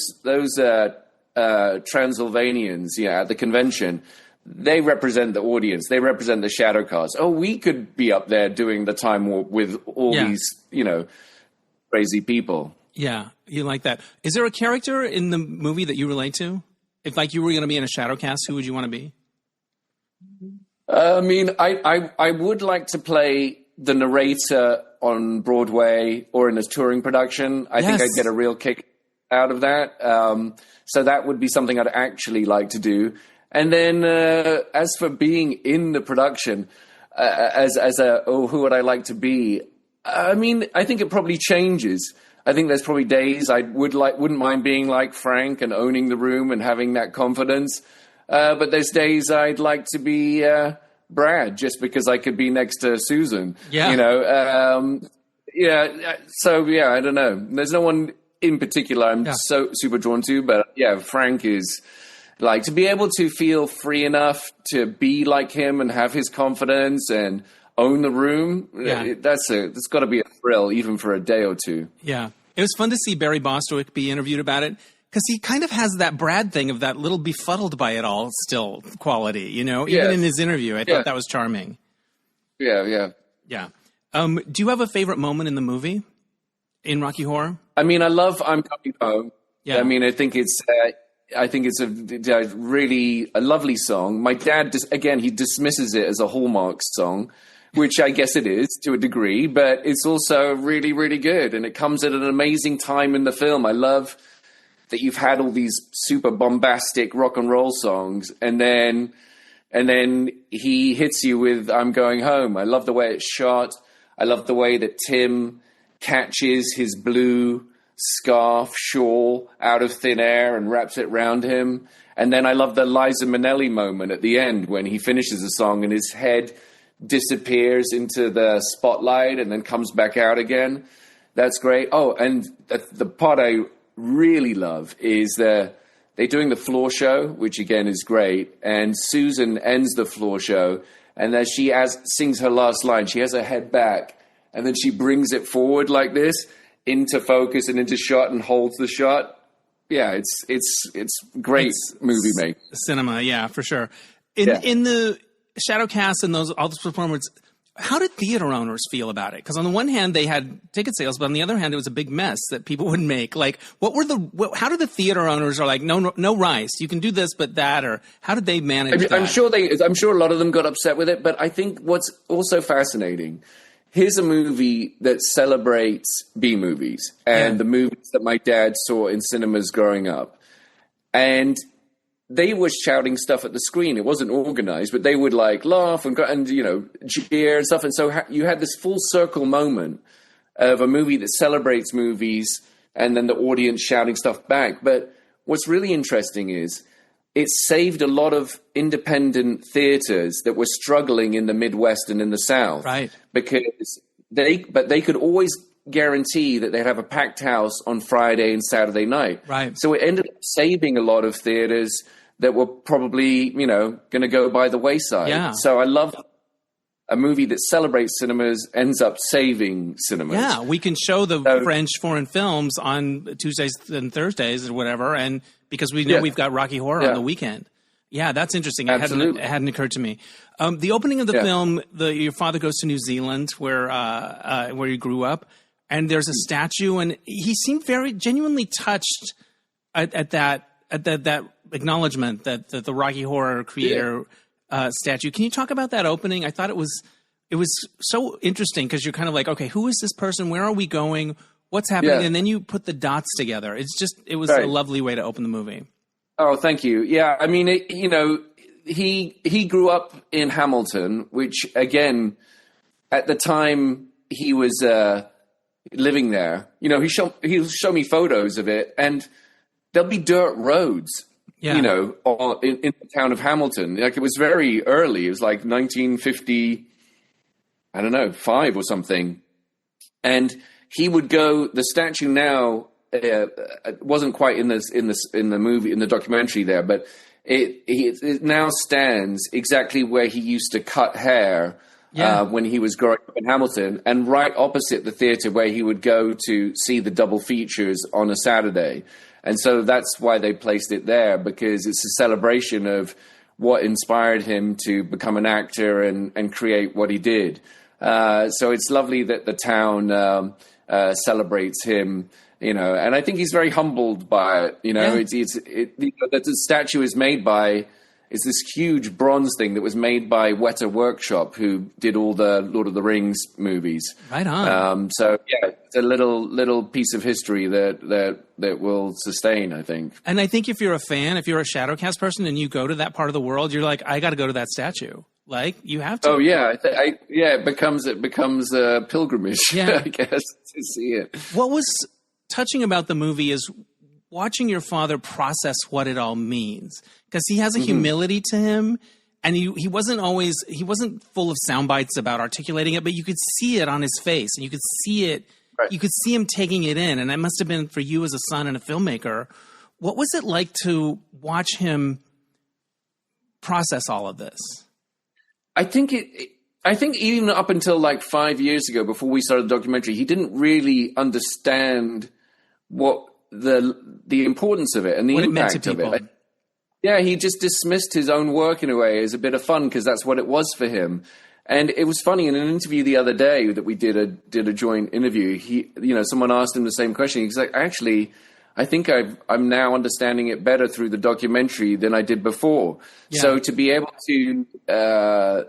Transylvanians, at the convention, they represent the audience. They represent the shadowcast. Oh, we could be up there doing the time warp with all these, crazy people. Yeah, you like that. Is there a character in the movie that you relate to? If like you were going to be in a shadowcast, who would you want to be? I mean, I would like to play the narrator on Broadway or in a touring production. I think I'd get a real kick out of that. So that would be something I'd actually like to do. And then as for being in the production, who would I like to be? I mean, I think it probably changes. I think there's probably days I wouldn't mind being like Frank and owning the room and having that confidence. But there's days I'd like to be Brad just because I could be next to Susan. Yeah. So I don't know. There's no one in particular I'm so super drawn to, but Frank is like to be able to feel free enough to be like him and have his confidence and own the room. Yeah. That's got to be a thrill, even for a day or two. Yeah. It was fun to see Barry Bostwick be interviewed about it because he kind of has that Brad thing of that little befuddled by it all still quality, even in his interview. I thought that was charming. Yeah. Do you have a favorite moment in the movie in Rocky Horror? I mean, I love I'm Coming Home. Yeah. I mean, I think it's a really a lovely song. My dad, he dismisses it as a Hallmark song, which I guess it is to a degree, but it's also really, really good. And it comes at an amazing time in the film. I love that you've had all these super bombastic rock and roll songs, and then he hits you with I'm Going Home. I love the way it's shot. I love the way that Tim catches his blue scarf shawl out of thin air and wraps it around him. And then I love the Liza Minnelli moment at the end when he finishes the song and his head disappears into the spotlight and then comes back out again. That's great. Oh, and the part I really love is they're doing the floor show, which again is great. And Susan ends the floor show, and as she sings her last line, she has her head back, and then she brings it forward like this into focus and into shot and holds the shot. Yeah, it's great movie making. Cinema, yeah, for sure. In the Shadowcast and all those performers, how did theater owners feel about it? Because on the one hand, they had ticket sales, but on the other hand, it was a big mess that people would make. Like, how did the theater owners are like, no Rice, you can do this, but that, or how did they manage that? I'm sure a lot of them got upset with it, but I think what's also fascinating, here's a movie that celebrates B-movies and the movies that my dad saw in cinemas growing up. And they were shouting stuff at the screen. It wasn't organized, but they would like laugh and cheer and stuff. And so you had this full circle moment of a movie that celebrates movies and then the audience shouting stuff back. But what's really interesting is it saved a lot of independent theaters that were struggling in the Midwest and in the South. Right. Because they could always guarantee that they'd have a packed house on Friday and Saturday night. Right. So it ended up saving a lot of theaters that were probably, going to go by the wayside. Yeah. So I love a movie that celebrates cinemas ends up saving cinemas. Yeah, we can show the French foreign films on Tuesdays and Thursdays or whatever, and because we know we've got Rocky Horror on the weekend. Yeah, that's interesting. It hadn't occurred to me. The opening of the film, your father goes to New Zealand, where he grew up, and there's a statue, and he seemed very genuinely touched at that acknowledgement that the Rocky Horror creator statue. Can you talk about that opening? I thought it was so interesting because you're kind of like, okay, who is this person? Where are we going? What's happening? Yeah. And then you put the dots together. It was a lovely way to open the movie. Oh, thank you. Yeah, I mean, he grew up in Hamilton, which again, at the time he was living there, he'll show me photos of it, and there'll be dirt roads, in the town of Hamilton. Like, it was very early. It was like 1950, I don't know, 5 or something. And he would go. The statue now wasn't quite in the movie, in the documentary there, but it now stands exactly where he used to cut hair. When he was growing up in Hamilton, and right opposite the theater where he would go to see the double features on a Saturday. And so that's why they placed it there, because it's a celebration of what inspired him to become an actor and create what he did. So it's lovely that the town celebrates him, and I think he's very humbled by it. That the statue is made by... It's this huge bronze thing that was made by Weta Workshop, who did all the Lord of the Rings movies. Right on. So it's a little piece of history that will sustain, I think. And I think if you're a fan, if you're a Shadowcast person, and you go to that part of the world, you're like, I got to go to that statue. Like, you have to. Oh yeah, it becomes a pilgrimage. Yeah. I guess, to see it. What was touching about the movie is watching your father process what it all means, because he has a humility to him, and he wasn't full of sound bites about articulating it, but you could see it on his face, and you could see it. Right. You could see him taking it in, and that must have been, for you as a son and a filmmaker, what was it like to watch him process all of this? I think even up until like 5 years ago, before we started the documentary, he didn't really understand what the importance of it and the impact of it. Yeah, he just dismissed his own work in a way as a bit of fun, because that's what it was for him. And it was funny, in an interview the other day that we did a joint interview, someone asked him the same question. He's like, actually, I think I'm now understanding it better through the documentary than I did before. Yeah. So to be able to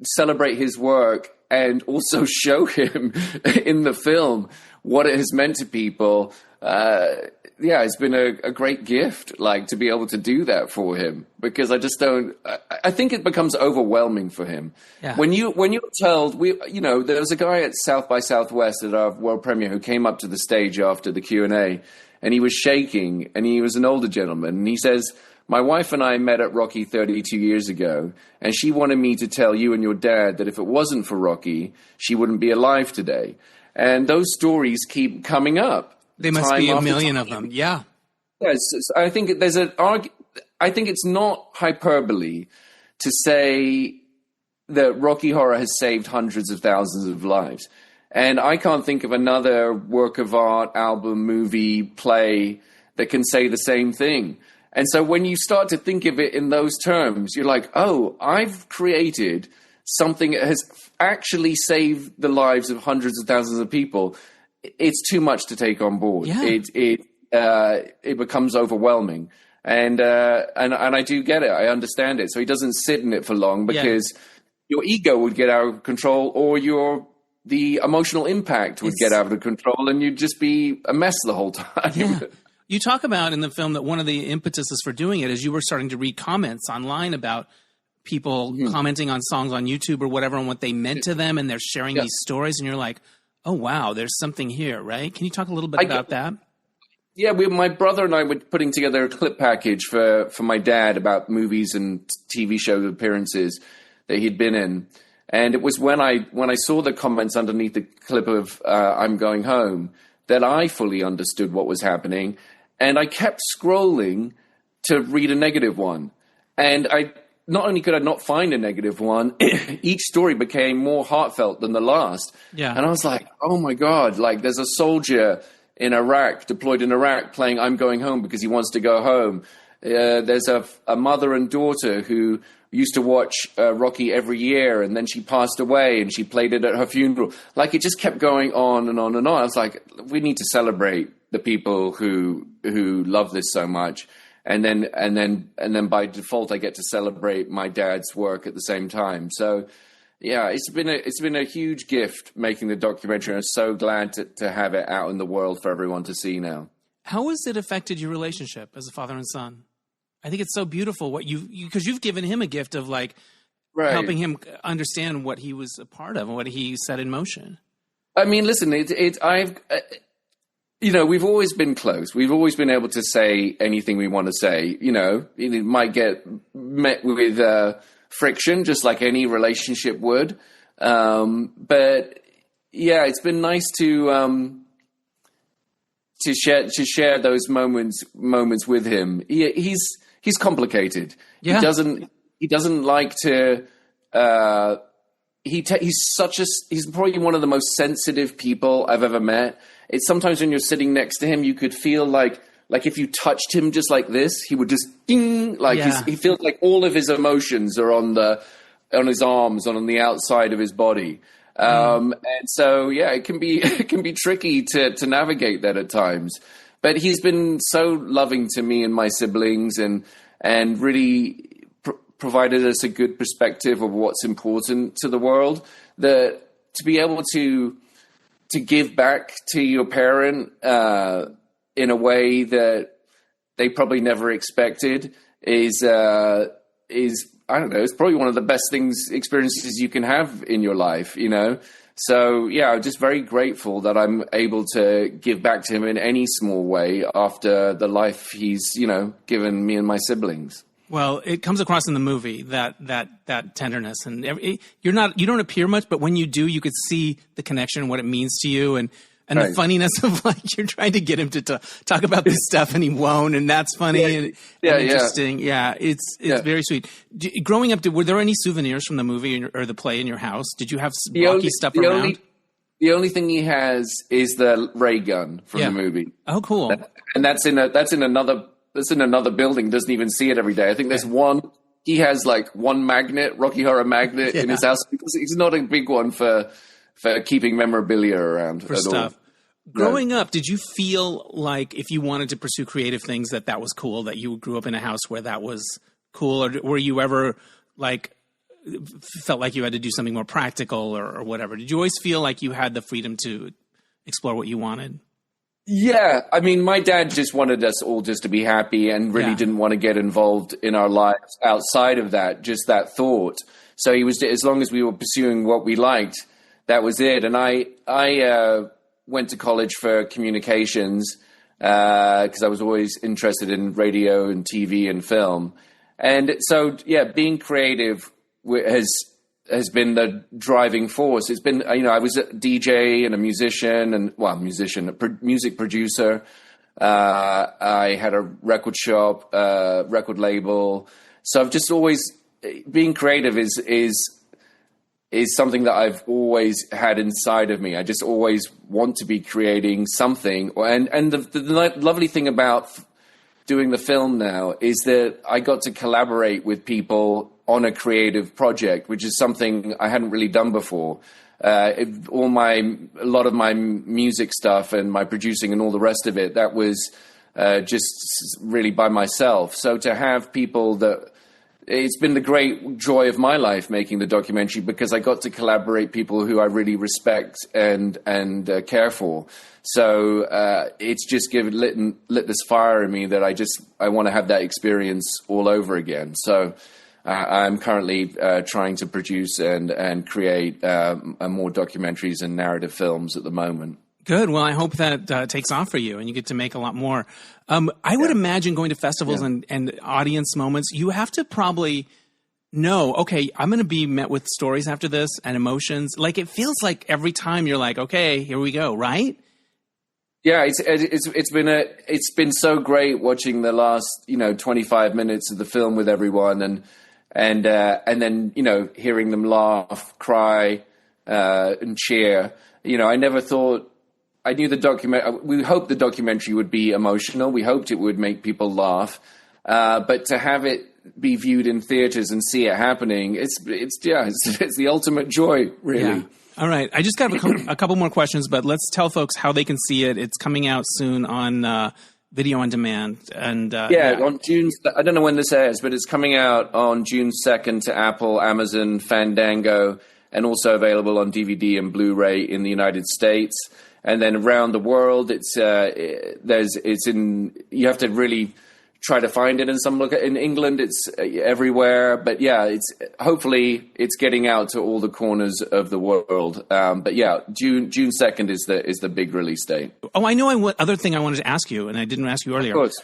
celebrate his work and also show him in the film what it has meant to people, it's been a great gift, like, to be able to do that for him, because I think it becomes overwhelming for him. Yeah. When you're told, there was a guy at South by Southwest at our world premiere who came up to the stage after the Q&A, and he was shaking, and he was an older gentleman, and he says, "My wife and I met at Rocky 32 years ago, and she wanted me to tell you and your dad that if it wasn't for Rocky, she wouldn't be alive today." And those stories keep coming up. They must be a million of them. Yeah. Yes, I think I think it's not hyperbole to say that Rocky Horror has saved hundreds of thousands of lives. And I can't think of another work of art, album, movie, play that can say the same thing. And so when you start to think of it in those terms, you're like, oh, I've created something that has actually saved the lives of hundreds of thousands of people. It's too much to take on board. Yeah. It becomes overwhelming. And I do get it. I understand it. So he doesn't sit in it for long, because your ego would get out of control, or the emotional impact would get out of control, and you'd just be a mess the whole time. Yeah. You talk about in the film that one of the impetuses for doing it is you were starting to read comments online about people commenting on songs on YouTube or whatever and what they meant to them, and they're sharing these stories, and you're like, oh, wow, there's something here, right? Can you talk a little bit about that? Yeah, my brother and I were putting together a clip package for my dad about movies and TV show appearances that he'd been in. And it was when I saw the comments underneath the clip of I'm Going Home that I fully understood what was happening. And I kept scrolling to read a negative one. And not only could I not find a negative one, each story became more heartfelt than the last. Yeah. And I was like, oh my God, like, there's a soldier in Iraq, deployed in Iraq, playing I'm Going Home because he wants to go home. There's a mother and daughter who used to watch Rocky every year, and then she passed away, and she played it at her funeral. Like, it just kept going on and on and on. I was like, we need to celebrate the people who love this so much. And then by default, I get to celebrate my dad's work at the same time. So, yeah, it's been a huge gift making the documentary. And I'm so glad to have it out in the world for everyone to see now. How has it affected your relationship as a father and son? I think it's so beautiful what because you've given him a gift of like Right. helping him understand what he was a part of and what he set in motion. I mean, listen, we've always been close. We've always been able to say anything we want to say. It might get met with friction, just like any relationship would. But yeah, it's been nice to share those moments with him. He's complicated. Yeah. He doesn't like to. He's probably one of the most sensitive people I've ever met. It's sometimes when you're sitting next to him, you could feel like if you touched him just like this, he would just ding, he feels like all of his emotions are on his arms, on the outside of his body. And so, yeah, it can be tricky to navigate that at times. But he's been so loving to me and my siblings, and really provided us a good perspective of what's important to the world. That to be able to give back to your parent in a way that they probably never expected is I don't know. It's probably one of the best experiences you can have in your life. So yeah, I'm just very grateful that I'm able to give back to him in any small way after the life he's given me and my siblings. Well, it comes across in the movie that tenderness, and you don't appear much, but when you do, you could see the connection, what it means to you, and right. The funniness of like you're trying to get him to talk about this stuff and he won't, and that's funny and interesting. Yeah, it's very sweet. Growing up, were there any souvenirs from the movie or the play in your house? Did you have Rocky stuff around? The only thing he has is the ray gun from the movie. Oh, cool! And that's in another building. Doesn't even see it every day. I think there's one. He has like one magnet, Rocky Horror magnet, in his house because he's not a big one for keeping memorabilia around for stuff. Growing up, did you feel like if you wanted to pursue creative things that was cool? That you grew up in a house where that was cool, or were you ever like felt like you had to do something more practical or whatever? Did you always feel like you had the freedom to explore what you wanted? Yeah, I mean, my dad just wanted us all just to be happy and really didn't want to get involved in our lives outside of that, just that thought. So he was, as long as we were pursuing what we liked, that was it. And I went to college for communications because I was always interested in radio and TV and film. And so, yeah, being creative has been the driving force. It's been, I was a DJ and a musician music producer. I had a record shop, record label. So I've just always, being creative is something that I've always had inside of me. I just always want to be creating something. And the lovely thing about doing the film now is that I got to collaborate with people on a creative project, which is something I hadn't really done before. A lot of my music stuff and my producing and all the rest of it, that was just really by myself. So to have people it's been the great joy of my life making the documentary because I got to collaborate people who I really respect and care for. So it's just lit this fire in me that I want to have that experience all over again. So I'm currently trying to produce and create more documentaries and narrative films at the moment. Good. Well, I hope that takes off for you and you get to make a lot more. I would imagine going to festivals and audience moments, you have to probably know, okay, I'm going to be met with stories after this and emotions. Like it feels like every time you're like, okay, here we go, right? Yeah, it's been so great watching the last 25 minutes of the film with everyone and then hearing them laugh, cry, and cheer. I never thought. I knew we hoped the documentary would be emotional. We hoped it would make people laugh. But to have it be viewed in theaters and see it happening, it's the ultimate joy, really. Yeah. All right. I just got a couple more questions, but let's tell folks how they can see it. It's coming out soon on video on demand. And on June, I don't know when this airs, but it's coming out on June 2nd to Apple, Amazon, Fandango, and also available on DVD and Blu-ray in the United States. And then around the world, you have to really try to find it in some look. In England, it's everywhere. But yeah, hopefully it's getting out to all the corners of the world. But yeah, June 2nd is the big release date. Oh, I know. Other thing I wanted to ask you, and I didn't ask you earlier. Of course.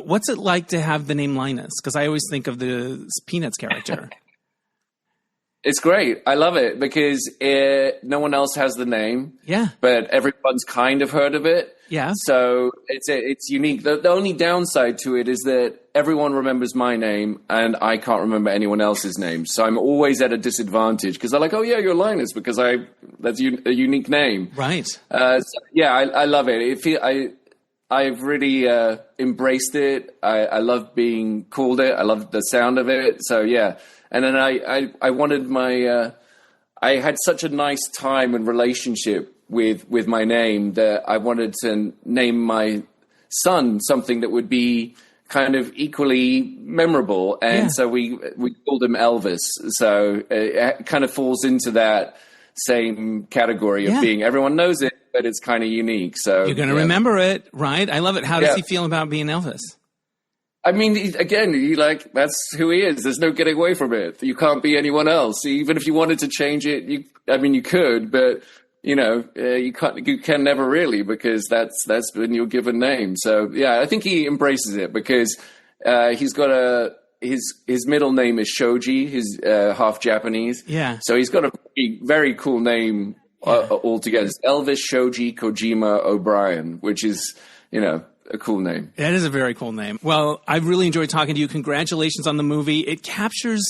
What's it like to have the name Linus? Because I always think of the Peanuts character. It's great. I love it because no one else has the name. Yeah. But everyone's kind of heard of it. Yeah. So it's unique. The only downside to it is that everyone remembers my name and I can't remember anyone else's name. So I'm always at a disadvantage because they're like, oh yeah, you're Linus because that's a unique name. Right. So, yeah, I love it. I've really embraced it. I love being called it. I love the sound of it. So yeah. And then I wanted I had such a nice time and relationship with my name that I wanted to name my son something that would be kind of equally memorable. And so we called him Elvis. So it kind of falls into that same category of being, everyone knows it, but it's kind of unique. So you're going to remember it, right? I love it. How does he feel about being Elvis? I mean, again, that's who he is. There's no getting away from it. You can't be anyone else. Even if you wanted to change it, you could, but you can never really because that's been your given name. So yeah, I think he embraces it because he's got his middle name is Shoji. He's half Japanese. Yeah. So he's got a very cool name altogether. It's Elvis Shoji Kojima O'Brien, which is, a cool name. That is a very cool name. Well, I've really enjoyed talking to you. Congratulations on the movie. It captures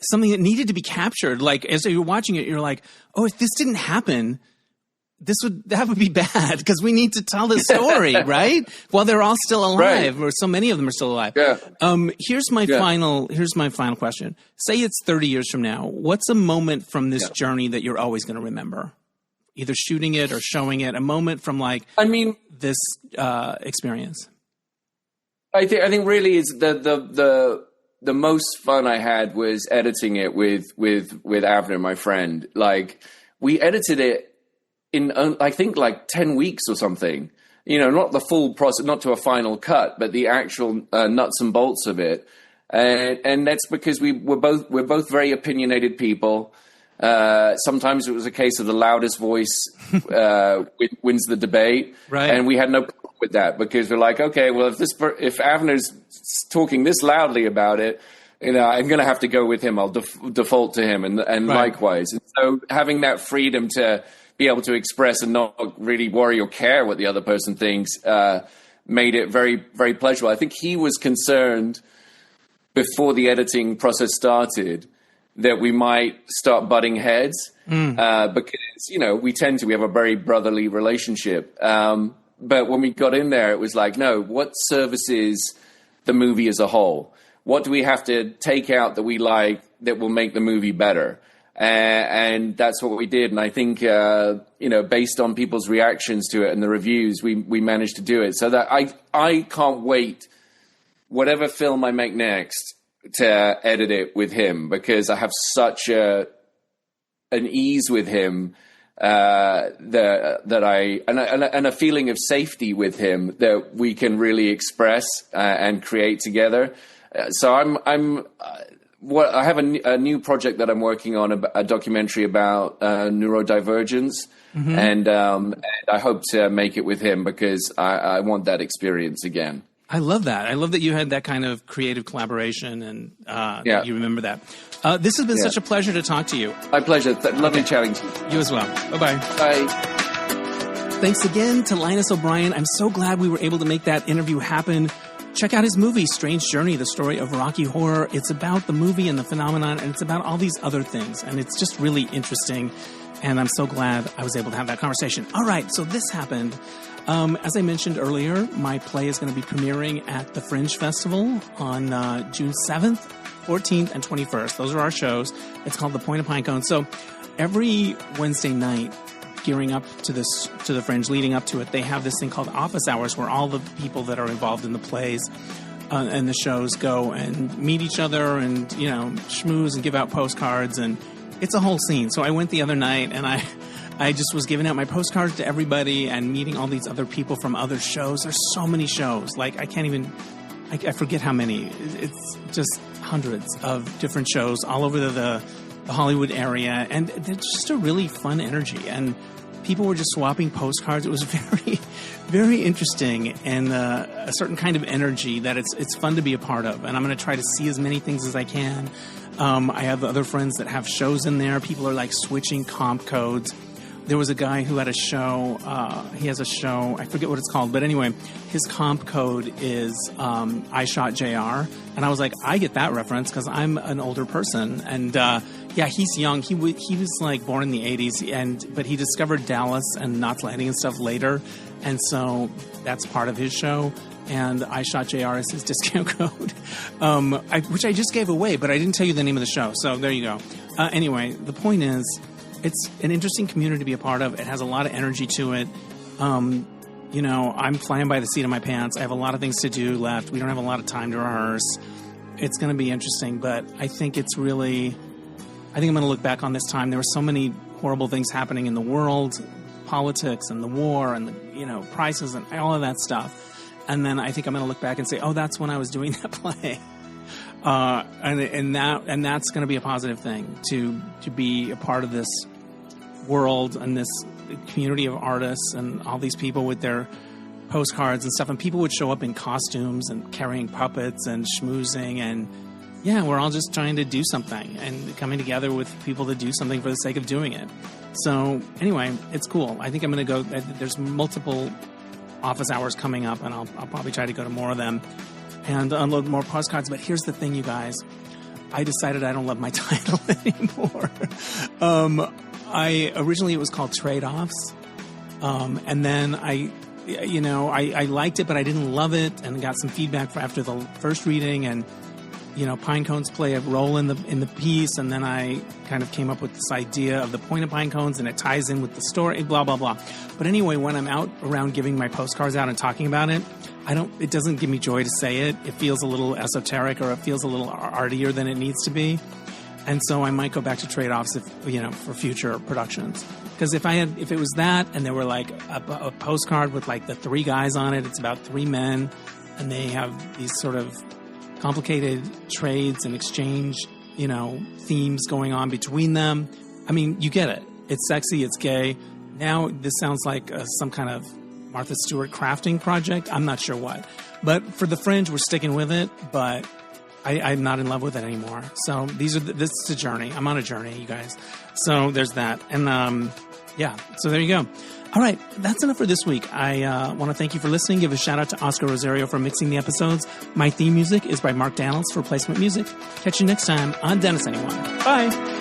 something that needed to be captured. Like, as you're watching it, you're like, oh, if this didn't happen, that would be bad because we need to tell this story, right? While they're all still alive, or so many of them are still alive. Yeah. Here's my final question. Say it's 30 years from now. What's a moment from this journey that you're always going to remember? Either shooting it or showing it, a moment from this experience. I think really is the most fun I had was editing it with Avner, my friend. Like, we edited it in I think 10 weeks or something. Not the full process, not to a final cut, but the actual nuts and bolts of it. And that's because we're both very opinionated people. Sometimes it was a case of the loudest voice wins the debate, right? And we had no problem with that because we're like, okay, well, if Avner's talking this loudly about it, I'm going to have to go with him. I'll default to him, and right. Likewise. And so having that freedom to be able to express and not really worry or care what the other person thinks made it very, very pleasurable. I think he was concerned before the editing process started that we might start butting heads because, we have a very brotherly relationship. But when we got in there, it was like, no, what services the movie as a whole? What do we have to take out that we like that will make the movie better? And that's what we did. And I think, based on people's reactions to it and the reviews, we managed to do it. So that I can't wait, whatever film I make next, to edit it with him because I have such an ease with him that I a feeling of safety with him that we can really express and create together. So I have a new project that I'm working on, a documentary about neurodivergence, and I hope to make it with him because I want that experience again. I love that. I love that you had that kind of creative collaboration and that you remember that. This has been such a pleasure to talk to you. My pleasure. Lovely chatting to you. You as well. Bye-bye. Bye. Thanks again to Linus O'Brien. I'm so glad we were able to make that interview happen. Check out his movie, Strange Journey, the story of Rocky Horror. It's about the movie and the phenomenon, and it's about all these other things. And it's just really interesting. And I'm so glad I was able to have that conversation. All right, so this happened. As I mentioned earlier, my play is going to be premiering at the Fringe Festival on June 7th, 14th, and 21st. Those are our shows. It's called The Point of Pinecone. So every Wednesday night, gearing up to the Fringe, leading up to it, they have this thing called office hours where all the people that are involved in the plays and the shows go and meet each other and, schmooze and give out postcards. And it's a whole scene. So I went the other night and I just was giving out my postcards to everybody and meeting all these other people from other shows. There's so many shows. Like, I can't even I forget how many. It's just hundreds of different shows all over the Hollywood area. And there's just a really fun energy. And people were just swapping postcards. It was very, very interesting, and a certain kind of energy that it's fun to be a part of. And I'm going to try to see as many things as I can. I have other friends that have shows in there. People are like switching comp codes. There was a guy who had a show. He has a show. I forget what it's called. But anyway, his comp code is I Shot JR. And I was like, I get that reference because I'm an older person. And yeah, he's young. He was like born in the 80s. But he discovered Dallas and Knots Landing and stuff later. And so that's part of his show. And I Shot JR is his discount code, which I just gave away. But I didn't tell you the name of the show. So there you go. Anyway, the point is, it's an interesting community to be a part of. It has a lot of energy to it. You know, I'm flying by the seat of my pants. I have a lot of things to do left. We don't have a lot of time to rehearse. It's going to be interesting, but I think I'm going to look back on this time. There were so many horrible things happening in the world, politics and the war and the, prices and all of that stuff. And then I think I'm going to look back and say, oh, that's when I was doing that play. And that's going to be a positive thing to be a part of this world and this community of artists and all these people with their postcards and stuff. And people would show up in costumes and carrying puppets and schmoozing. And yeah, we're all just trying to do something and coming together with people to do something for the sake of doing it. So anyway, it's cool. I think I'm going to go. There's multiple office hours coming up, and I'll probably try to go to more of them and unload more postcards. But here's the thing, you guys. I decided I don't love my title anymore. Originally it was called Trade-Offs. And then I liked it, but I didn't love it, and got some feedback after the first reading, and, pine cones play a role in the piece. And then I kind of came up with this idea of the point of pine cones, and it ties in with the story, blah, blah, blah. But anyway, when I'm out around giving my postcards out and talking about it, it doesn't give me joy to say it. It feels a little esoteric, or it feels a little artier than it needs to be. And so I might go back to Trade-Offs for future productions. Because if it was that, and there were like a postcard with like the three guys on it, it's about three men, and they have these sort of complicated trades and exchange, themes going on between them. I mean, you get it. It's sexy. It's gay. Now this sounds like some kind of Martha Stewart crafting project. I'm not sure what. But for the Fringe, we're sticking with it. But I'm not in love with it anymore. So this is a journey. I'm on a journey, you guys. So there's that. And so there you go. All right, that's enough for this week. I want to thank you for listening. Give a shout out to Oscar Rosario for mixing the episodes. My theme music is by Mark Daniels for Replacement Music. Catch you next time on Dennis Anyone. Bye.